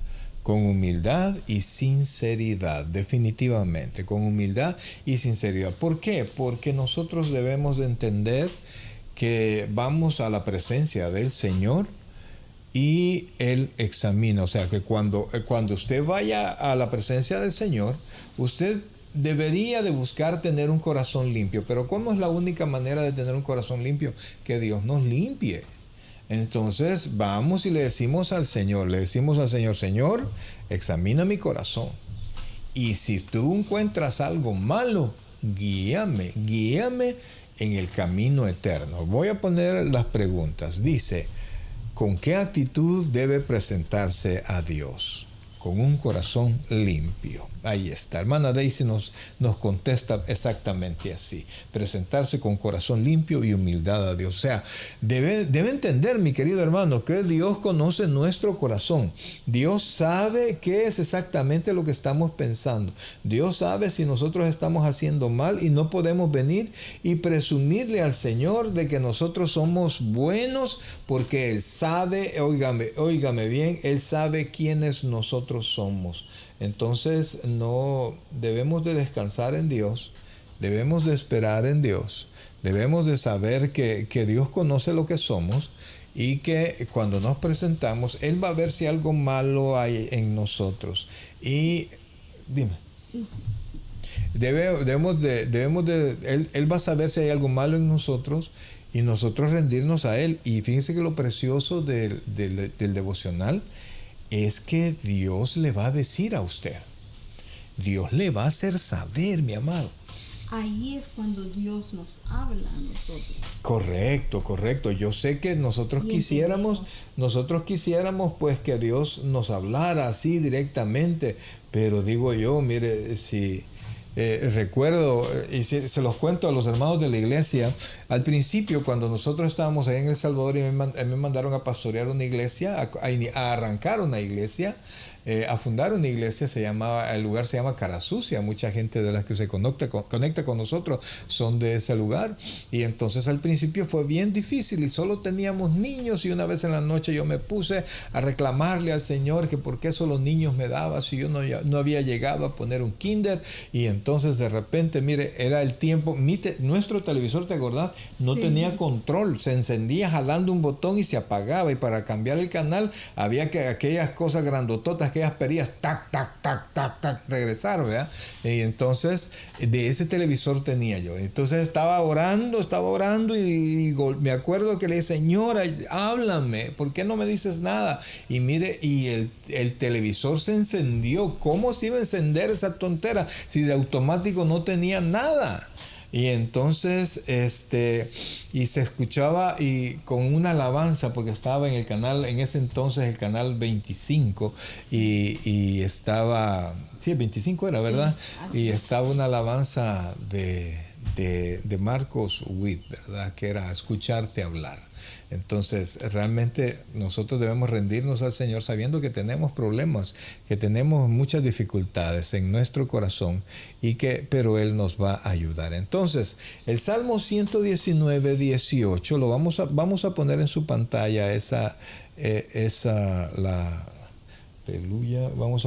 y sinceridad, definitivamente, con humildad y sinceridad. ¿Por qué? Porque nosotros debemos de entender que vamos a la presencia del Señor y Él examina. O sea, que cuando usted vaya a la presencia del Señor, usted debería de buscar tener un corazón limpio. Pero ¿cómo es la única manera de tener un corazón limpio? Que Dios nos limpie. Entonces vamos y le decimos al Señor, Señor, examina mi corazón. Y si tú encuentras algo malo, guíame en el camino eterno. Voy a poner las preguntas. Dice, ¿con qué actitud debe presentarse a Dios? Con un corazón limpio. Ahí está. Hermana Daisy nos contesta exactamente así. Presentarse con corazón limpio y humildad a Dios. O sea, debe entender, mi querido hermano, que Dios conoce nuestro corazón. Dios sabe qué es exactamente lo que estamos pensando. Dios sabe si nosotros estamos haciendo mal, y no podemos venir y presumirle al Señor de que nosotros somos buenos, porque Él sabe, óigame bien, Él sabe quiénes nosotros somos. Entonces no debemos de descansar en Dios, debemos de esperar en Dios, debemos de saber que Dios conoce lo que somos, y que cuando nos presentamos, Él va a ver si algo malo hay en nosotros. Y dime. Debemos de él va a saber si hay algo malo en nosotros y nosotros rendirnos a Él. Y fíjense que lo precioso del devocional es que Dios le va a decir a usted. Dios le va a hacer saber, mi amado. Ahí es cuando Dios nos habla a nosotros. Correcto. Yo sé que nosotros quisiéramos pues que Dios nos hablara así directamente, pero digo yo, mire, si recuerdo, y se los cuento a los hermanos de la iglesia, al principio cuando nosotros estábamos ahí en El Salvador y me mandaron a pastorear una iglesia, a arrancar una iglesia, a fundar una iglesia, el lugar se llama Cara Sucia. Mucha gente de las que se conecta con nosotros son de ese lugar. Y entonces al principio fue bien difícil y solo teníamos niños, y una vez en la noche yo me puse a reclamarle al Señor que por qué solo niños me daba si yo no había llegado a poner un kinder. Y entonces de repente, mire, era el tiempo, nuestro televisor, ¿te acordás? No tenía control, se encendía jalando un botón y se apagaba, y para cambiar el canal había que aquellas cosas grandototas, aquellas perillas, tac, regresar, ¿verdad? Y entonces de ese televisor tenía yo. Entonces estaba orando y me acuerdo que le dije, Señora, háblame, ¿por qué no me dices nada? Y mire, y el televisor se encendió. ¿Cómo se iba a encender esa tontera si de automático no tenía nada? Y entonces, y se escuchaba y con una alabanza, porque estaba en el canal, en ese entonces el canal 25, y estaba, sí, el 25 era, ¿verdad? Sí, y estaba una alabanza de Marcos Witt, ¿verdad? Que era escucharte hablar. Entonces, realmente nosotros debemos rendirnos al Señor sabiendo que tenemos problemas, que tenemos muchas dificultades en nuestro corazón, pero Él nos va a ayudar. Entonces, el Salmo 119, 18, lo vamos a poner en su pantalla, aleluya. Vamos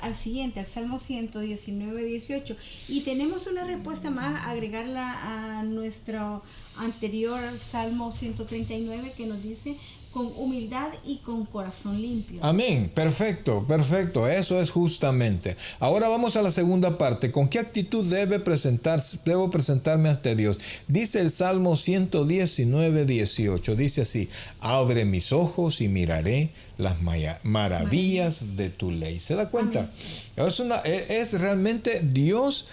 al siguiente, al Salmo 119, 18. Y tenemos una respuesta más, agregarla a nuestro anterior Salmo 139, que nos dice: con humildad y con corazón limpio. Amén. Perfecto. Eso es justamente. Ahora vamos a la segunda parte. ¿Con qué actitud debo presentarme ante Dios? Dice el Salmo 119, 18. Dice así: abre mis ojos y miraré las maravillas de tu ley. ¿Se da cuenta? Es realmente Dios.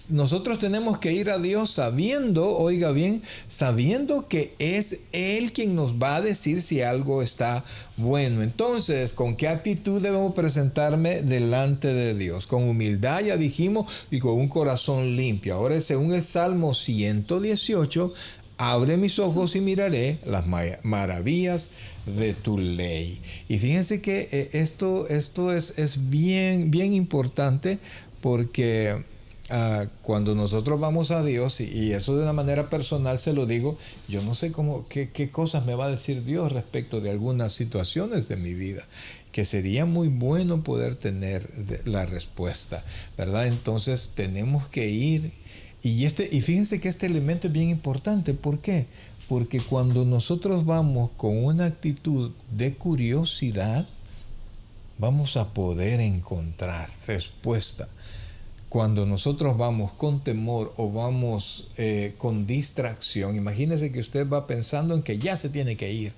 Nosotros tenemos que ir a Dios sabiendo, oiga bien, sabiendo que es Él quien nos va a decir si algo está bueno. Entonces, ¿con qué actitud debemos presentarme delante de Dios? Con humildad, ya dijimos, y con un corazón limpio. Ahora, según el Salmo 118, abre mis ojos y miraré las maravillas de tu ley. Y fíjense que esto es bien, bien importante, porque cuando nosotros vamos a Dios, y eso de una manera personal se lo digo, yo no sé qué cosas me va a decir Dios respecto de algunas situaciones de mi vida, que sería muy bueno poder tener la respuesta, ¿verdad? Entonces tenemos que ir. Y fíjense que este elemento es bien importante. ¿Por qué? Porque cuando nosotros vamos con una actitud de curiosidad, vamos a poder encontrar respuesta. Cuando nosotros vamos con temor o vamos con distracción, imagínese que usted va pensando en que ya se tiene que ir,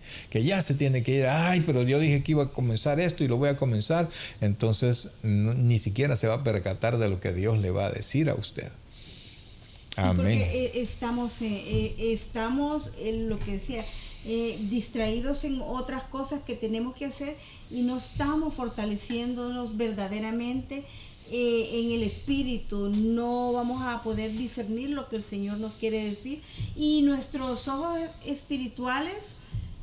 ay, pero yo dije que iba a comenzar esto y lo voy a comenzar, entonces ni siquiera se va a percatar de lo que Dios le va a decir a usted. Amén. Porque estamos en lo que decía, distraídos en otras cosas que tenemos que hacer, y no estamos fortaleciéndonos verdaderamente en el espíritu. No vamos a poder discernir lo que el Señor nos quiere decir, y nuestros ojos espirituales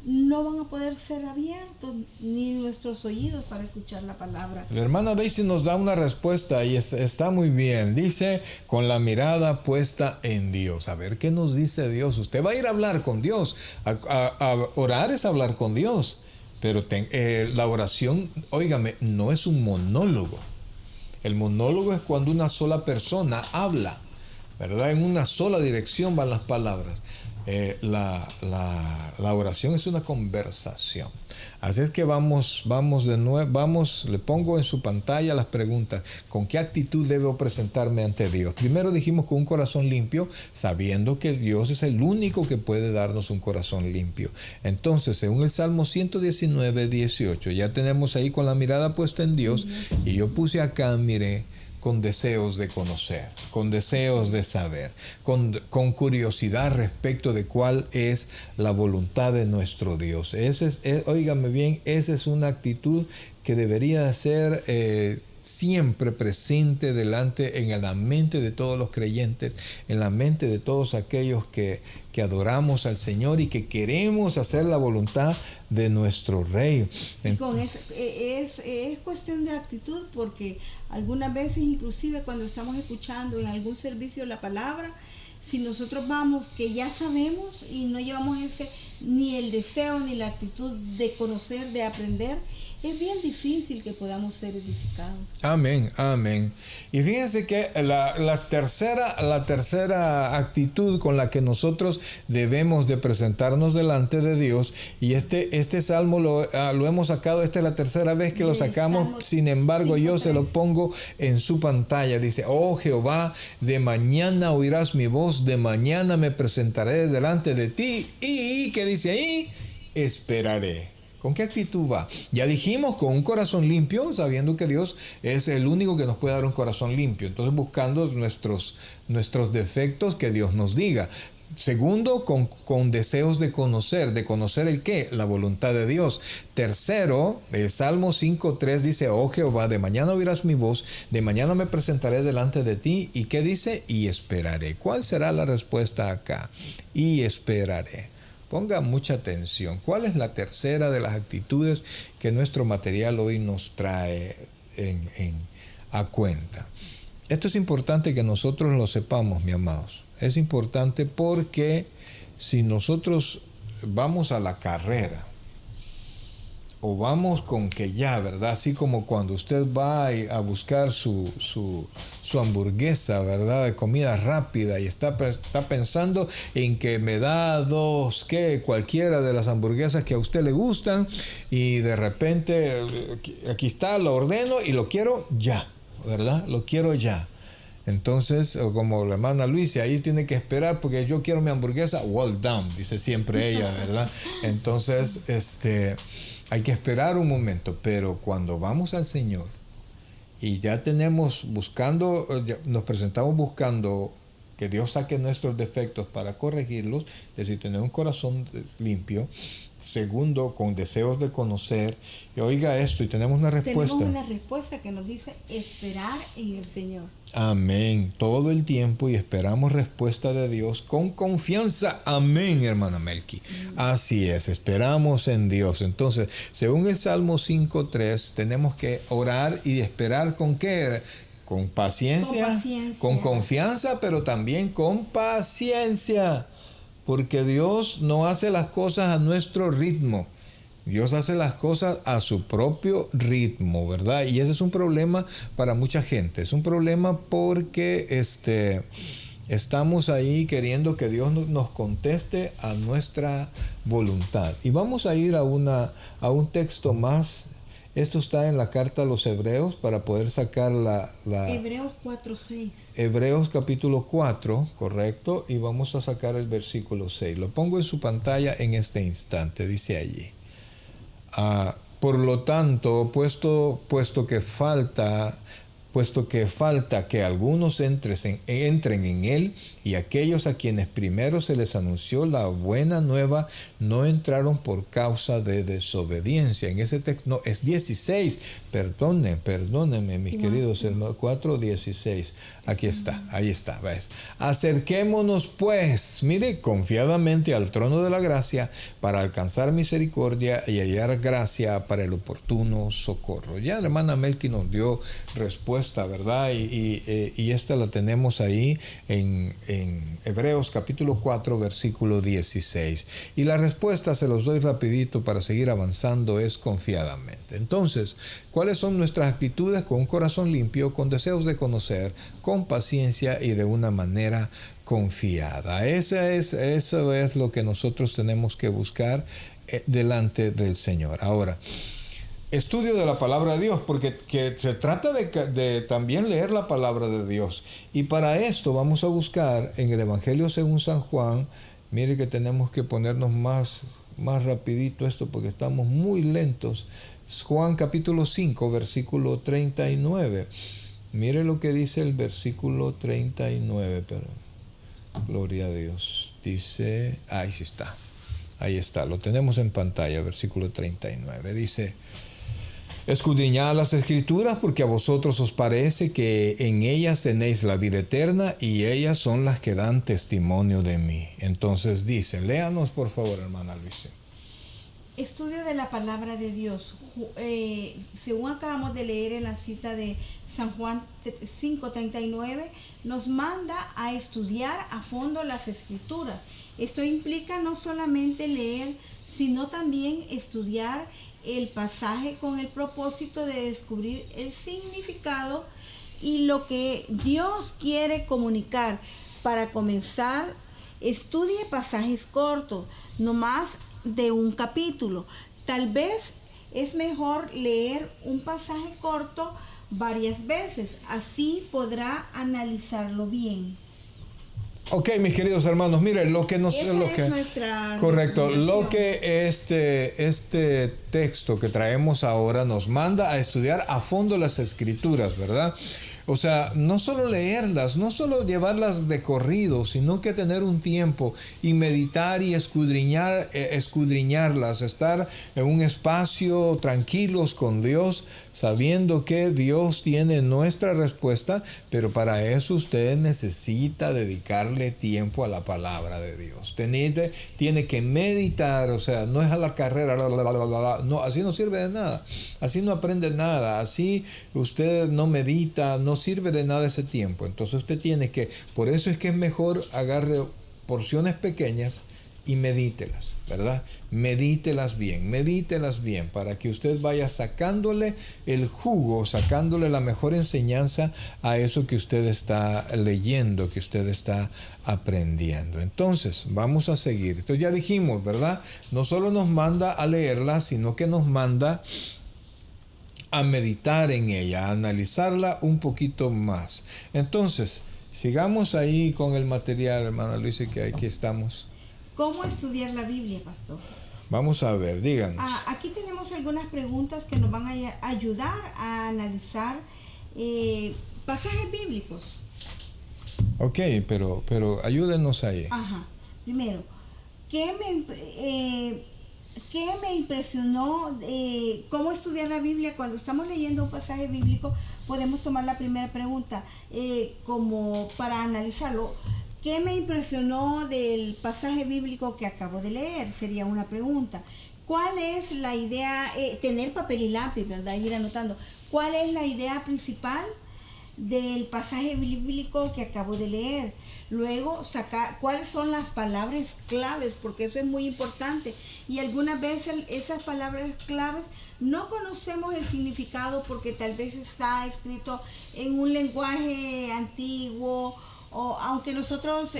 no van a poder ser abiertos, ni nuestros oídos para escuchar la palabra. La hermana Daisy nos da una respuesta y está muy bien. Dice: con la mirada puesta en Dios. A ver qué nos dice Dios. Usted va a ir a hablar con Dios. A orar es hablar con Dios. Pero la oración, óigame, no es un monólogo. El monólogo es cuando una sola persona habla, ¿verdad? En una sola dirección van las palabras. La oración es una conversación. Así es que vamos de nuevo, le pongo en su pantalla las preguntas. ¿Con qué actitud debo presentarme ante Dios? Primero dijimos con un corazón limpio, sabiendo que Dios es el único que puede darnos un corazón limpio. Entonces, según el Salmo 119, 18, ya tenemos ahí con la mirada puesta en Dios, y yo puse acá, mire, con deseos de conocer, con deseos de saber, con curiosidad respecto de cuál es la voluntad de nuestro Dios. Óigame bien, esa es una actitud que debería ser siempre presente en la mente de todos los creyentes, en la mente de todos aquellos que adoramos al Señor y que queremos hacer la voluntad de nuestro Rey. Y con es cuestión de actitud, porque algunas veces, inclusive cuando estamos escuchando en algún servicio la palabra, si nosotros vamos que ya sabemos y no llevamos ni el deseo ni la actitud de conocer, de aprender, es bien difícil que podamos ser edificados. Amén, amén. Y fíjense que la tercera actitud con la que nosotros debemos de presentarnos delante de Dios, y este salmo lo hemos sacado, esta es la tercera vez que lo sacamos, sin embargo yo se lo pongo en su pantalla. Dice: oh Jehová, de mañana oirás mi voz, de mañana me presentaré delante de ti, y ¿qué dice ahí? Esperaré. ¿Con qué actitud va? Ya dijimos, con un corazón limpio, sabiendo que Dios es el único que nos puede dar un corazón limpio. Entonces, buscando nuestros defectos, que Dios nos diga. Segundo, con deseos de conocer el qué, la voluntad de Dios. Tercero, el Salmo 5:3 dice: oh Jehová, de mañana oirás mi voz, de mañana me presentaré delante de ti. ¿Y qué dice? Y esperaré. ¿Cuál será la respuesta acá? Y esperaré. Ponga mucha atención. ¿Cuál es la tercera de las actitudes que nuestro material hoy nos trae a cuenta? Esto es importante que nosotros lo sepamos, mis amados. Es importante porque si nosotros vamos a la carrera, o vamos con que ya, ¿verdad? Así como cuando usted va a buscar su hamburguesa, ¿verdad? De comida rápida, y está pensando en que me da cualquiera de las hamburguesas que a usted le gustan, y de repente aquí está, lo ordeno y lo quiero ya, ¿verdad? Lo quiero ya. Entonces, como la hermana Luisa, ahí tiene que esperar porque yo quiero mi hamburguesa well done, dice siempre ella, ¿verdad? Entonces, hay que esperar un momento, pero cuando vamos al Señor y ya nos presentamos buscando que Dios saque nuestros defectos para corregirlos, es decir, tener un corazón limpio. Segundo, con deseos de conocer. Y oiga esto, y tenemos una respuesta. Tenemos una respuesta que nos dice: esperar en el Señor. Amén. Todo el tiempo, y esperamos respuesta de Dios con confianza. Amén, hermana Melqui. Así es, esperamos en Dios. Entonces, según el Salmo 5:3, tenemos que orar y esperar ¿con qué? Con paciencia, con confianza, pero también con paciencia. Porque Dios no hace las cosas a nuestro ritmo. Dios hace las cosas a su propio ritmo, ¿verdad? Y ese es un problema para mucha gente. Es un problema porque estamos ahí queriendo que Dios nos conteste a nuestra voluntad. Y vamos a ir a un texto más. Esto está en la carta a los Hebreos para poder sacar Hebreos 4:6. Hebreos capítulo 4, correcto, y vamos a sacar el versículo 6. Lo pongo en su pantalla en este instante, dice allí. Por lo tanto, puesto que falta que algunos entren en él, y aquellos a quienes primero se les anunció la buena nueva no entraron por causa de desobediencia. En ese texto, no, es 16, perdónenme mis queridos hermanos, 4:16. Aquí está, ahí está. ¿Ves? Acerquémonos pues, mire, confiadamente al trono de la gracia para alcanzar misericordia y hallar gracia para el oportuno socorro. Ya la hermana Melqui nos dio respuesta respuesta, ¿verdad? Y esta la tenemos ahí en Hebreos capítulo 4, versículo 16. Y la respuesta, se los doy rapidito para seguir avanzando, es confiadamente. Entonces, ¿cuáles son nuestras actitudes? Con un corazón limpio, con deseos de conocer, con paciencia y de una manera confiada. Eso es lo que nosotros tenemos que buscar delante del Señor. Ahora, estudio de la palabra de Dios, porque se trata de también leer la palabra de Dios. Y para esto vamos a buscar en el Evangelio según San Juan. Mire que tenemos que ponernos más rapidito esto porque estamos muy lentos. Juan capítulo 5, versículo 39. Mire lo que dice el versículo 39. Pero, gloria a Dios. Dice, ahí sí está. Ahí está, lo tenemos en pantalla, versículo 39. Dice: escudriñad las Escrituras, porque a vosotros os parece que en ellas tenéis la vida eterna, y ellas son las que dan testimonio de mí. Entonces dice, léanos por favor, hermana Luisa. Estudio de la palabra de Dios. Según acabamos de leer en la cita de San Juan 5:39, nos manda a estudiar a fondo las Escrituras. Esto implica no solamente leer, sino también estudiar el pasaje con el propósito de descubrir el significado y lo que Dios quiere comunicar. Para comenzar, estudie pasajes cortos, no más de un capítulo. Tal vez es mejor leer un pasaje corto varias veces, así podrá analizarlo bien. Ok, mis queridos hermanos, miren lo que nos... Correcto, lo que este texto que traemos ahora nos manda a estudiar a fondo las Escrituras, ¿verdad? O sea, no solo leerlas, no solo llevarlas de corrido, sino que tener un tiempo y meditar y escudriñarlas, estar en un espacio tranquilos con Dios, sabiendo que Dios tiene nuestra respuesta, pero para eso usted necesita dedicarle tiempo a la palabra de Dios. Tiene que meditar, o sea, no es a la carrera, no, así no sirve de nada, así no aprende nada, así usted no medita, no sirve de nada ese tiempo. Entonces usted tiene que, por eso es que es mejor agarre porciones pequeñas y medítelas, ¿verdad? Medítelas bien para que usted vaya sacándole el jugo, sacándole la mejor enseñanza a eso que usted está leyendo, que usted está aprendiendo. Entonces, vamos a seguir. Entonces ya dijimos, ¿verdad? No solo nos manda a leerla, sino que nos manda a meditar en ella, a analizarla un poquito más. Entonces, sigamos ahí con el material, hermana Luisa, que aquí estamos. ¿Cómo estudiar la Biblia, pastor? Vamos a ver, díganos. Aquí tenemos algunas preguntas que nos van a ayudar a analizar pasajes bíblicos. Ok, pero ayúdenos ahí. Ajá. Primero, ¿qué me impresionó? ¿Cómo estudiar la Biblia? Cuando estamos leyendo un pasaje bíblico, podemos tomar la primera pregunta como para analizarlo. ¿Qué me impresionó del pasaje bíblico que acabo de leer? Sería una pregunta. ¿Cuál es la idea? Tener papel y lápiz, ¿verdad? Ir anotando. ¿Cuál es la idea principal del pasaje bíblico que acabo de leer? Luego, sacar cuáles son las palabras claves, porque eso es muy importante. Y algunas veces esas palabras claves no conocemos el significado porque tal vez está escrito en un lenguaje antiguo, o aunque nosotros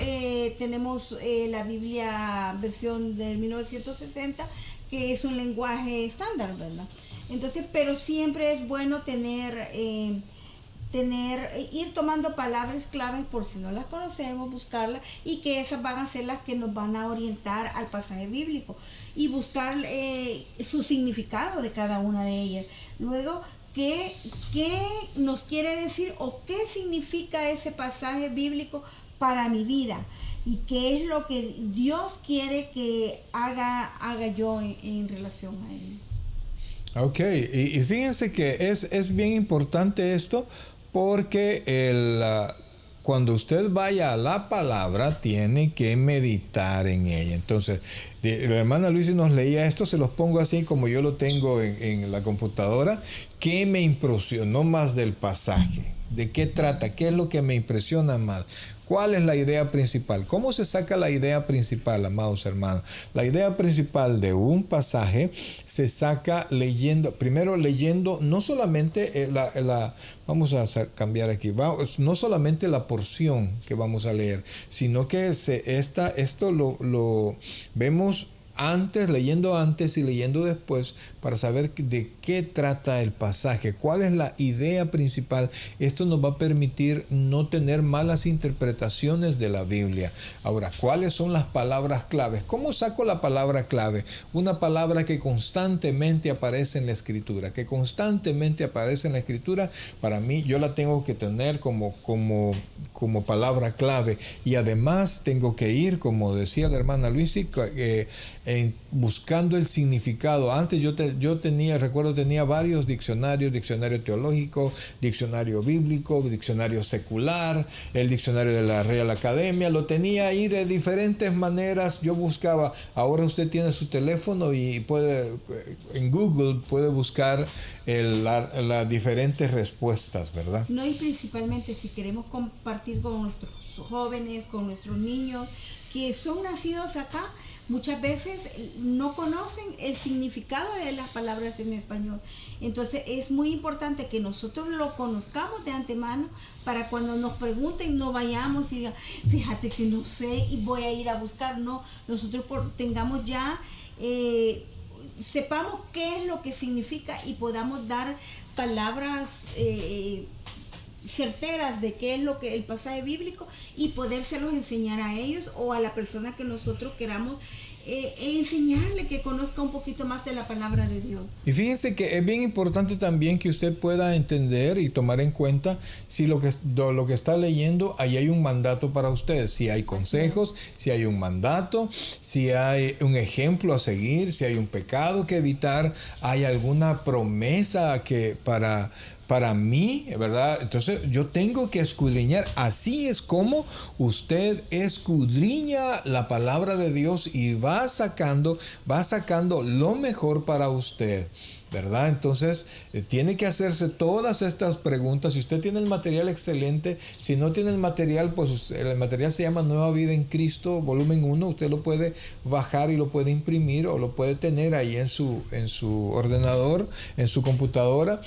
tenemos la Biblia versión de 1960, que es un lenguaje estándar, ¿verdad? Entonces, pero siempre es bueno ir tomando palabras claves por si no las conocemos, buscarlas, y que esas van a ser las que nos van a orientar al pasaje bíblico y buscar su significado de cada una de ellas. Luego, ¿qué nos quiere decir o qué significa ese pasaje bíblico para mi vida? ¿Y qué es lo que Dios quiere que haga yo en relación a él? Ok, y fíjense que es bien importante esto, porque cuando usted vaya a la palabra, tiene que meditar en ella. Entonces, la hermana Luisa nos leía esto, se los pongo así como yo lo tengo en la computadora. ¿Qué me impresionó más del pasaje? ¿De qué trata? ¿Qué es lo que me impresiona más? ¿Cuál es la idea principal? ¿Cómo se saca la idea principal, amados hermanos? La idea principal de un pasaje se saca leyendo, primero leyendo no solamente vamos a cambiar aquí, no solamente la porción que vamos a leer, sino que esto lo vemos leyendo antes y leyendo después para saber de qué trata el pasaje, cuál es la idea principal. Esto nos va a permitir no tener malas interpretaciones de la Biblia. Ahora, ¿cuáles son las palabras claves? ¿Cómo saco la palabra clave? Una palabra que constantemente aparece en la Escritura, para mí yo la tengo que tener como palabra clave, y además tengo que ir, como decía la hermana Luisi, buscando el significado. Antes yo tenía varios diccionarios, diccionario teológico, diccionario bíblico, diccionario secular, el diccionario de la Real Academia, lo tenía ahí de diferentes maneras, yo buscaba. Ahora usted tiene su teléfono y en Google puede buscar las diferentes respuestas, ¿verdad? No, y principalmente si queremos compartir con nuestros jóvenes, con nuestros niños que son nacidos acá, muchas veces no conocen el significado de las palabras en español. Entonces es muy importante que nosotros lo conozcamos de antemano para cuando nos pregunten no vayamos y digan, fíjate que no sé y voy a ir a buscar. No, nosotros tengamos ya, sepamos qué es lo que significa y podamos dar palabras certeras de qué es lo que el pasaje bíblico y podérselos enseñar a ellos o a la persona que nosotros queramos enseñarle, que conozca un poquito más de la palabra de Dios. Y fíjense que es bien importante también que usted pueda entender y tomar en cuenta si lo que está leyendo, ahí hay un mandato para usted, si hay consejos, si hay un mandato, si hay un ejemplo a seguir, si hay un pecado que evitar, hay alguna promesa que para mí, ¿verdad? Entonces yo tengo que escudriñar. Así es como usted escudriña la palabra de Dios y va sacando lo mejor para usted, ¿verdad? Entonces tiene que hacerse todas estas preguntas. Si usted tiene el material, excelente. Si no tiene el material, pues el material se llama Nueva Vida en Cristo, volumen 1. Usted lo puede bajar y lo puede imprimir o lo puede tener ahí en su ordenador, en su computadora.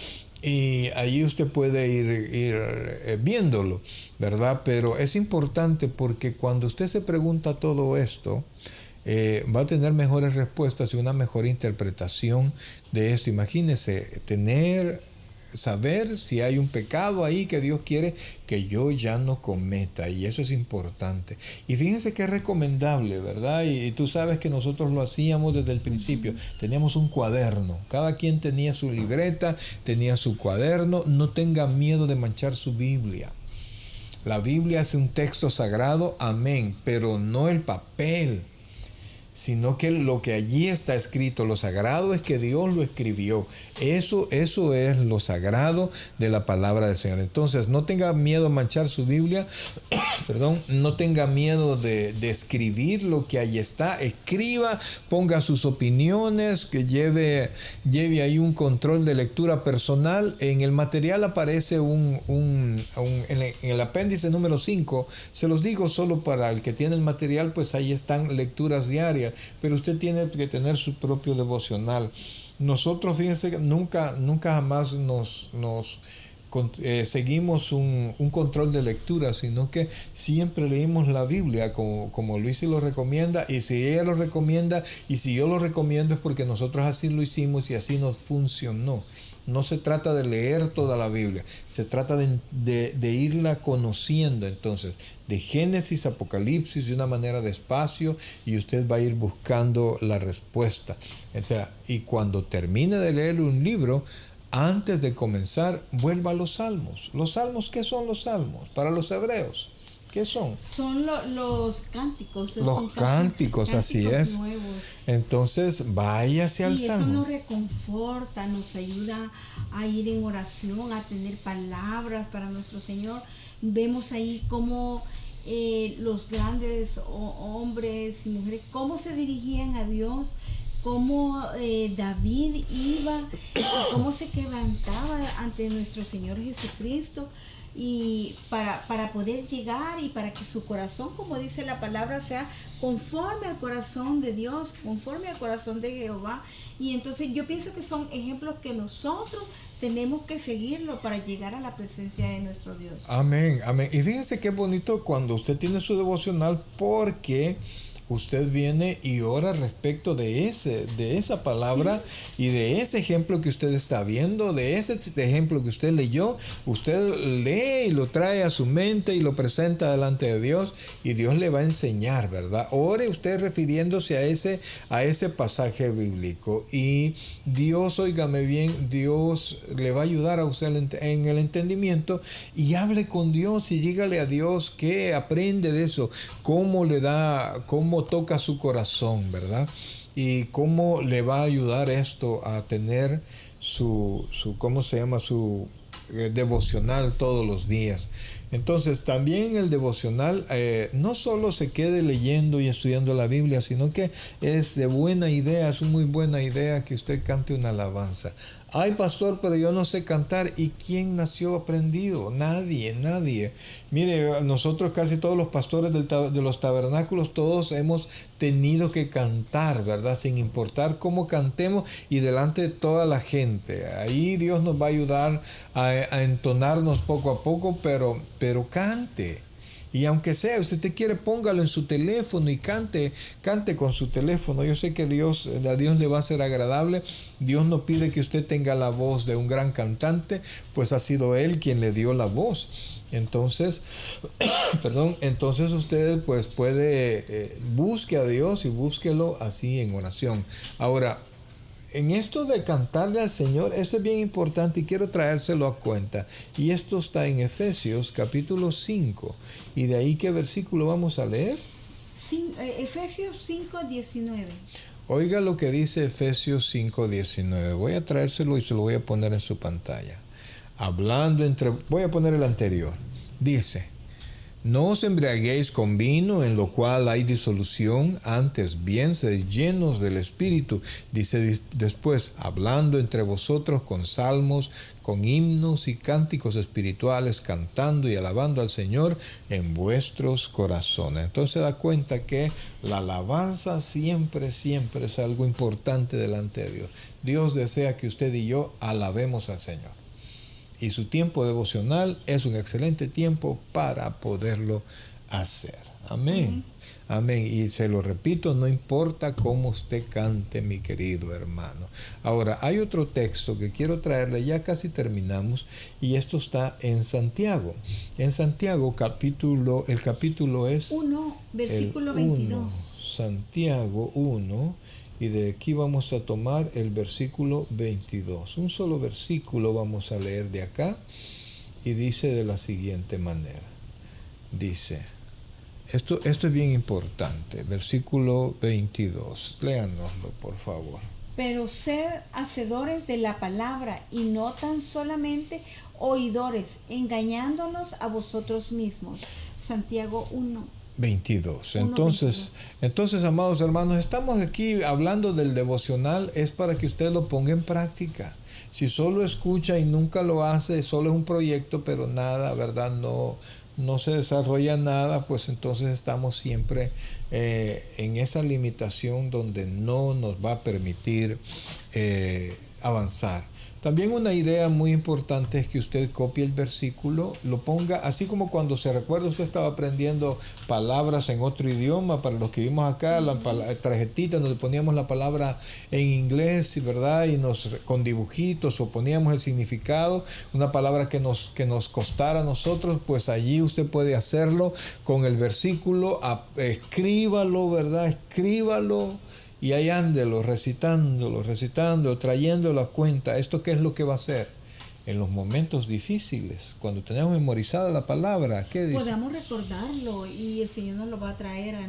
Y ahí usted puede ir viéndolo, ¿verdad? Pero es importante porque cuando usted se pregunta todo esto, va a tener mejores respuestas y una mejor interpretación de esto. Imagínese saber si hay un pecado ahí que Dios quiere que yo ya no cometa, y eso es importante. Y fíjense que es recomendable, ¿verdad? Y tú sabes que nosotros lo hacíamos desde el principio. Teníamos un cuaderno, cada quien tenía su libreta, tenía su cuaderno. No tenga miedo de manchar su Biblia. La Biblia es un texto sagrado, amén, pero no el papel, sino que lo que allí está escrito. Lo sagrado es que Dios lo escribió. Eso es lo sagrado de la palabra del Señor. Entonces, no tenga miedo a manchar su Biblia, no tenga miedo de escribir lo que allí está. Escriba, ponga sus opiniones, que lleve ahí un control de lectura personal. En el material aparece en el apéndice número 5, se los digo solo para el que tiene el material, pues ahí están lecturas diarias, pero usted tiene que tener su propio devocional. Nosotros, fíjense, que nunca jamás seguimos un control de lectura, sino que siempre leímos la Biblia como Luis lo recomienda, y si ella lo recomienda y si yo lo recomiendo es porque nosotros así lo hicimos y así nos funcionó. No se trata de leer toda la Biblia, se trata de irla conociendo. Entonces, de Génesis, Apocalipsis, de una manera despacio, y usted va a ir buscando la respuesta. O sea, y cuando termine de leer un libro, antes de comenzar, vuelva a los salmos. ¿Los salmos qué son los salmos? Para los hebreos, ¿qué son? Son los cánticos. Los cánticos, así es. Nuevos. Entonces, váyase al salmo. Y eso nos reconforta, nos ayuda a ir en oración, a tener palabras para nuestro Señor. Vemos ahí cómo los grandes hombres y mujeres, cómo se dirigían a Dios, cómo David iba, cómo se quebrantaba ante nuestro Señor Jesucristo. y para poder llegar y para que su corazón, como dice la palabra, sea conforme al corazón de Dios, conforme al corazón de Jehová. Y entonces yo pienso que son ejemplos que nosotros tenemos que seguirlo para llegar a la presencia de nuestro Dios. Amén, amén. Y fíjense qué bonito cuando usted tiene su devocional, porque usted viene y ora respecto de esa palabra, sí, y de ese ejemplo que usted está viendo, de ese ejemplo que usted leyó. Usted lee y lo trae a su mente y lo presenta delante de Dios, y Dios le va a enseñar, ¿verdad? Ore usted refiriéndose a ese pasaje bíblico, y Dios, óigame bien, Dios le va a ayudar a usted en el entendimiento, y hable con Dios y dígale a Dios qué aprende de eso, cómo toca su corazón, ¿verdad? Y cómo le va a ayudar esto a tener su devocional todos los días. Entonces, también el devocional no solo se quede leyendo y estudiando la Biblia, sino que es de buena idea, es una muy buena idea que usted cante una alabanza. Ay, pastor, pero yo no sé cantar. ¿Y quién nació aprendido? Nadie. Mire, nosotros casi todos los pastores de los tabernáculos, todos hemos tenido que cantar, ¿verdad? Sin importar cómo cantemos y delante de toda la gente. Ahí Dios nos va a ayudar a entonarnos poco a poco, pero cante. Y aunque sea, usted te quiere, póngalo en su teléfono y cante con su teléfono. Yo sé que a Dios le va a ser agradable. Dios no pide que usted tenga la voz de un gran cantante, pues ha sido Él quien le dio la voz. Entonces, entonces usted pues puede, busque a Dios y búsquelo así en oración. Ahora, en esto de cantarle al Señor, esto es bien importante y quiero traérselo a cuenta. Y esto está en Efesios capítulo 5. ¿Y de ahí qué versículo vamos a leer? Efesios 5:19. Oiga lo que dice Efesios 5:19. Voy a traérselo y se lo voy a poner en su pantalla. Voy a poner el anterior. Dice: no os embriaguéis con vino, en lo cual hay disolución, antes bien sed llenos del Espíritu. Dice después: hablando entre vosotros con salmos, con himnos y cánticos espirituales, cantando y alabando al Señor en vuestros corazones. Entonces se da cuenta que la alabanza siempre es algo importante delante de Dios. Dios desea que usted y yo alabemos al Señor. Y su tiempo devocional es un excelente tiempo para poderlo hacer. Amén. Amén. Y se lo repito, no importa cómo usted cante, mi querido hermano. Ahora, hay otro texto que quiero traerle, ya casi terminamos, y esto está en Santiago. En Santiago, el capítulo es 1, versículo 22. Santiago 1. Y de aquí vamos a tomar el versículo 22. Un solo versículo vamos a leer de acá. Y dice de la siguiente manera. Dice, esto es bien importante. Versículo 22. Léanoslo, por favor. Pero sed hacedores de la palabra y no tan solamente oidores, engañándonos a vosotros mismos. Santiago 1:22. Entonces, amados hermanos, estamos aquí hablando del devocional, es para que usted lo ponga en práctica. Si solo escucha y nunca lo hace, solo es un proyecto, pero nada, ¿verdad? No se desarrolla nada, pues entonces estamos siempre en esa limitación donde no nos va a permitir avanzar. También una idea muy importante es que usted copie el versículo, lo ponga, así como cuando se recuerda usted estaba aprendiendo palabras en otro idioma, para los que vimos acá, la tarjetita donde poníamos la palabra en inglés, ¿verdad? Y con dibujitos o poníamos el significado, una palabra que nos costara a nosotros, pues allí usted puede hacerlo con el versículo, escríbalo, ¿verdad? Escríbalo. Y ahí ándelo, recitándolo, trayéndolo a cuenta. ¿Esto qué es lo que va a hacer? En los momentos difíciles, cuando tenemos memorizada la palabra, ¿qué dice? Podamos recordarlo y el Señor nos lo va a traer a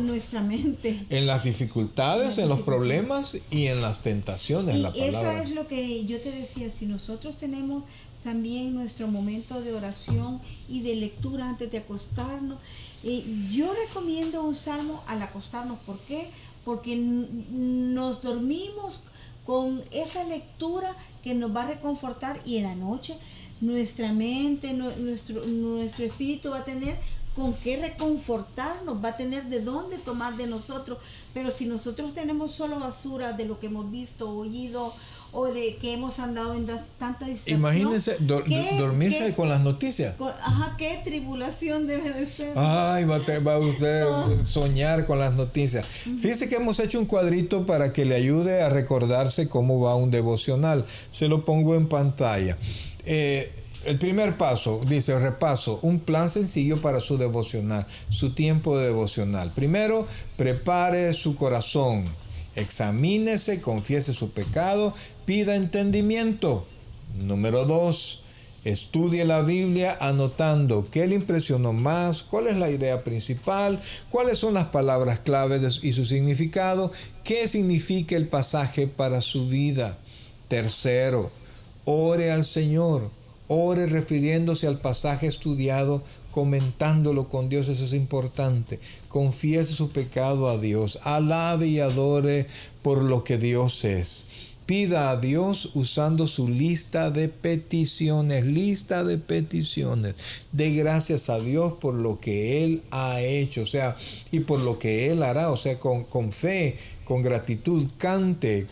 nuestra mente. En las dificultades, en los problemas y en las tentaciones, la palabra. Eso es lo que yo te decía, si nosotros tenemos también nuestro momento de oración y de lectura antes de acostarnos, yo recomiendo un salmo al acostarnos. ¿Por qué? Porque nos dormimos con esa lectura que nos va a reconfortar, y en la noche nuestra mente, nuestro espíritu va a tener con qué reconfortarnos, va a tener de dónde tomar de nosotros. Pero si nosotros tenemos solo basura de lo que hemos visto, oído, o de que hemos andado en tanta distracción. Imagínense dormirse con las noticias. Qué tribulación debe de ser. Ay, va usted a soñar con las noticias. Fíjese que hemos hecho un cuadrito para que le ayude a recordarse cómo va un devocional. Se lo pongo en pantalla. El primer paso, dice, repaso, un plan sencillo para su devocional, su tiempo de devocional. Primero, prepare su corazón, examínese, confiese su pecado, pida entendimiento. Número 2, estudie la Biblia anotando qué le impresionó más, cuál es la idea principal, cuáles son las palabras claves y su significado, qué significa el pasaje para su vida. Tercero, ore al Señor. Ore refiriéndose al pasaje estudiado, comentándolo con Dios, eso es importante. Confiese su pecado a Dios, alabe y adore por lo que Dios es. Pida a Dios usando su lista de peticiones. Dé gracias a Dios por lo que Él ha hecho, y por lo que Él hará, con fe, con gratitud. Cante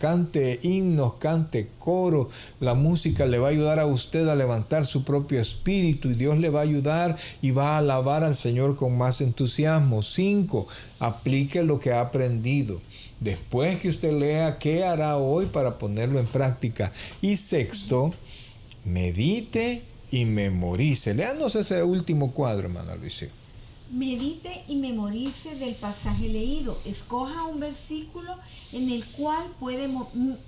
himnos, cante coro. La música le va a ayudar a usted a levantar su propio espíritu y Dios le va a ayudar y va a alabar al Señor con más entusiasmo. 5, aplique lo que ha aprendido. Después que usted lea, ¿qué hará hoy para ponerlo en práctica? Y 6, medite y memorice. Léanos ese último cuadro, hermana Luisa. Medite y memorice del pasaje leído. Escoja un versículo en el cual puede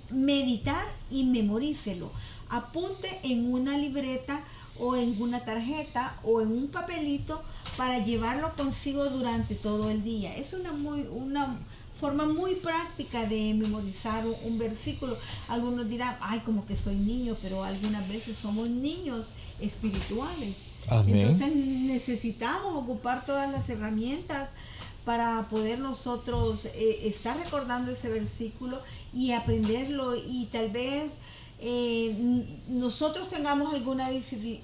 meditar y memorícelo. Apunte en una libreta o en una tarjeta o en un papelito para llevarlo consigo durante todo el día. Es una forma muy práctica de memorizar un versículo. Algunos dirán, ay, como que soy niño, pero algunas veces somos niños espirituales. Amén. Entonces necesitamos ocupar todas las herramientas para poder nosotros estar recordando ese versículo y aprenderlo, y tal vez nosotros tengamos alguna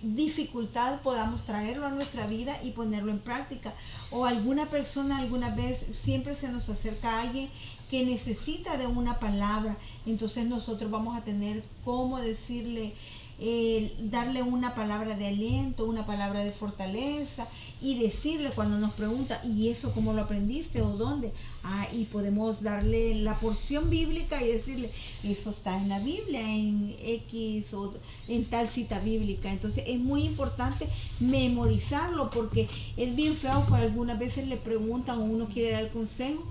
dificultad, podamos traerlo a nuestra vida y ponerlo en práctica. O alguna persona, alguna vez, siempre se nos acerca a alguien que necesita de una palabra, entonces nosotros vamos a tener cómo decirle, darle una palabra de aliento, una palabra de fortaleza, y decirle cuando nos pregunta, ¿y eso cómo lo aprendiste o dónde? Y podemos darle la porción bíblica y decirle, eso está en la Biblia, en X o en tal cita bíblica. Entonces es muy importante memorizarlo, porque es bien feo que algunas veces le preguntan o uno quiere dar consejo,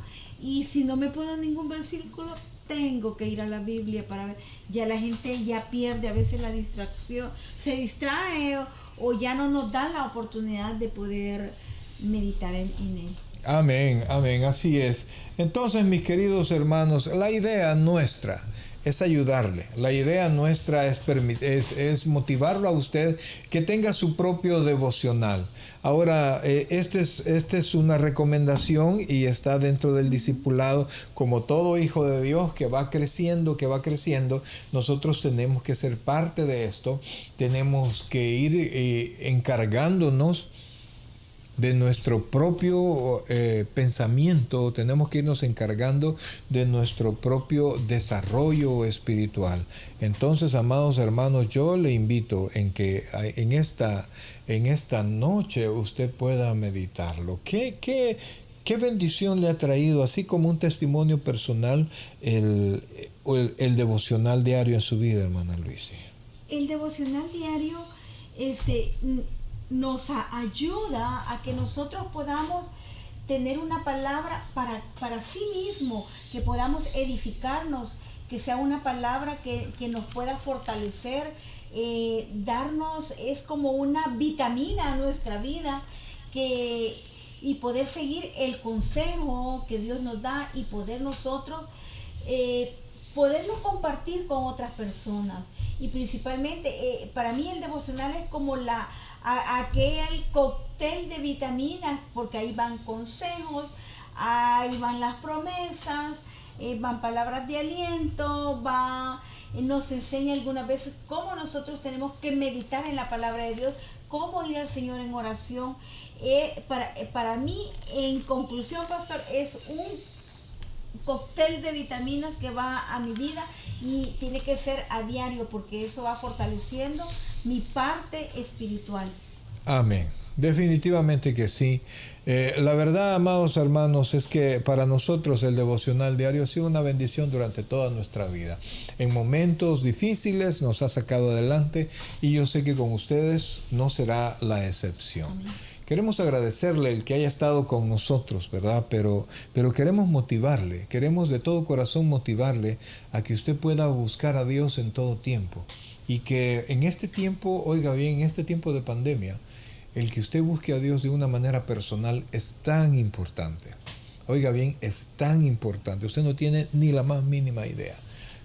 y si no me puedo ningún versículo, tengo que ir a la Biblia para ver. Ya la gente ya pierde a veces la distracción, se distrae o ya no nos da la oportunidad de poder meditar en él. Amén, así es. Entonces, mis queridos hermanos, la idea nuestra es ayudarle. La idea nuestra es motivarlo a usted que tenga su propio devocional. Ahora, esta es una recomendación y está dentro del discipulado. Como todo hijo de Dios que va creciendo, nosotros tenemos que ser parte de esto. Tenemos que ir encargándonos de nuestro propio pensamiento, tenemos que irnos encargando de nuestro propio desarrollo espiritual. Entonces, amados hermanos, yo le invito en que en esta noche usted pueda meditarlo. ¿Qué bendición le ha traído, así como un testimonio personal, el devocional diario en su vida, hermana Luisa? El devocional diario nos ayuda a que nosotros podamos tener una palabra para sí mismo, que podamos edificarnos, que sea una palabra que nos pueda fortalecer, darnos, es como una vitamina a nuestra vida, y poder seguir el consejo que Dios nos da y poder nosotros poderlo compartir con otras personas. Y principalmente para mí el devocional es como aquel cóctel de vitaminas, porque ahí van consejos, ahí van las promesas, van palabras de aliento, va nos enseña algunas veces cómo nosotros tenemos que meditar en la palabra de Dios, cómo ir al Señor en oración. Para mí, en conclusión, pastor, es un cóctel de vitaminas que va a mi vida y tiene que ser a diario porque eso va fortaleciendo mi parte espiritual. Amén. Definitivamente que sí. La verdad, amados hermanos, es que para nosotros el devocional diario ha sido una bendición durante toda nuestra vida. En momentos difíciles nos ha sacado adelante y yo sé que con ustedes no será la excepción. Amén. Queremos agradecerle el que haya estado con nosotros, ¿verdad? Pero queremos motivarle, queremos de todo corazón motivarle a que usted pueda buscar a Dios en todo tiempo. Y que en este tiempo, oiga bien, en este tiempo de pandemia, el que usted busque a Dios de una manera personal es tan importante. Oiga bien, es tan importante. Usted no tiene ni la más mínima idea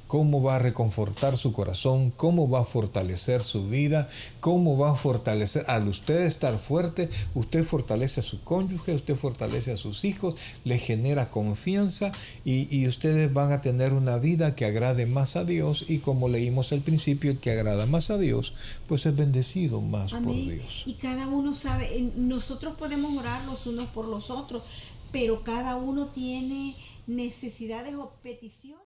cómo va a reconfortar su corazón, cómo va a fortalecer su vida, cómo va a fortalecer, al usted estar fuerte, usted fortalece a su cónyuge, usted fortalece a sus hijos, le genera confianza y ustedes van a tener una vida que agrade más a Dios y como leímos al principio, el que agrada más a Dios, pues es bendecido más por Dios. Y cada uno sabe, nosotros podemos orar los unos por los otros, pero cada uno tiene necesidades o peticiones.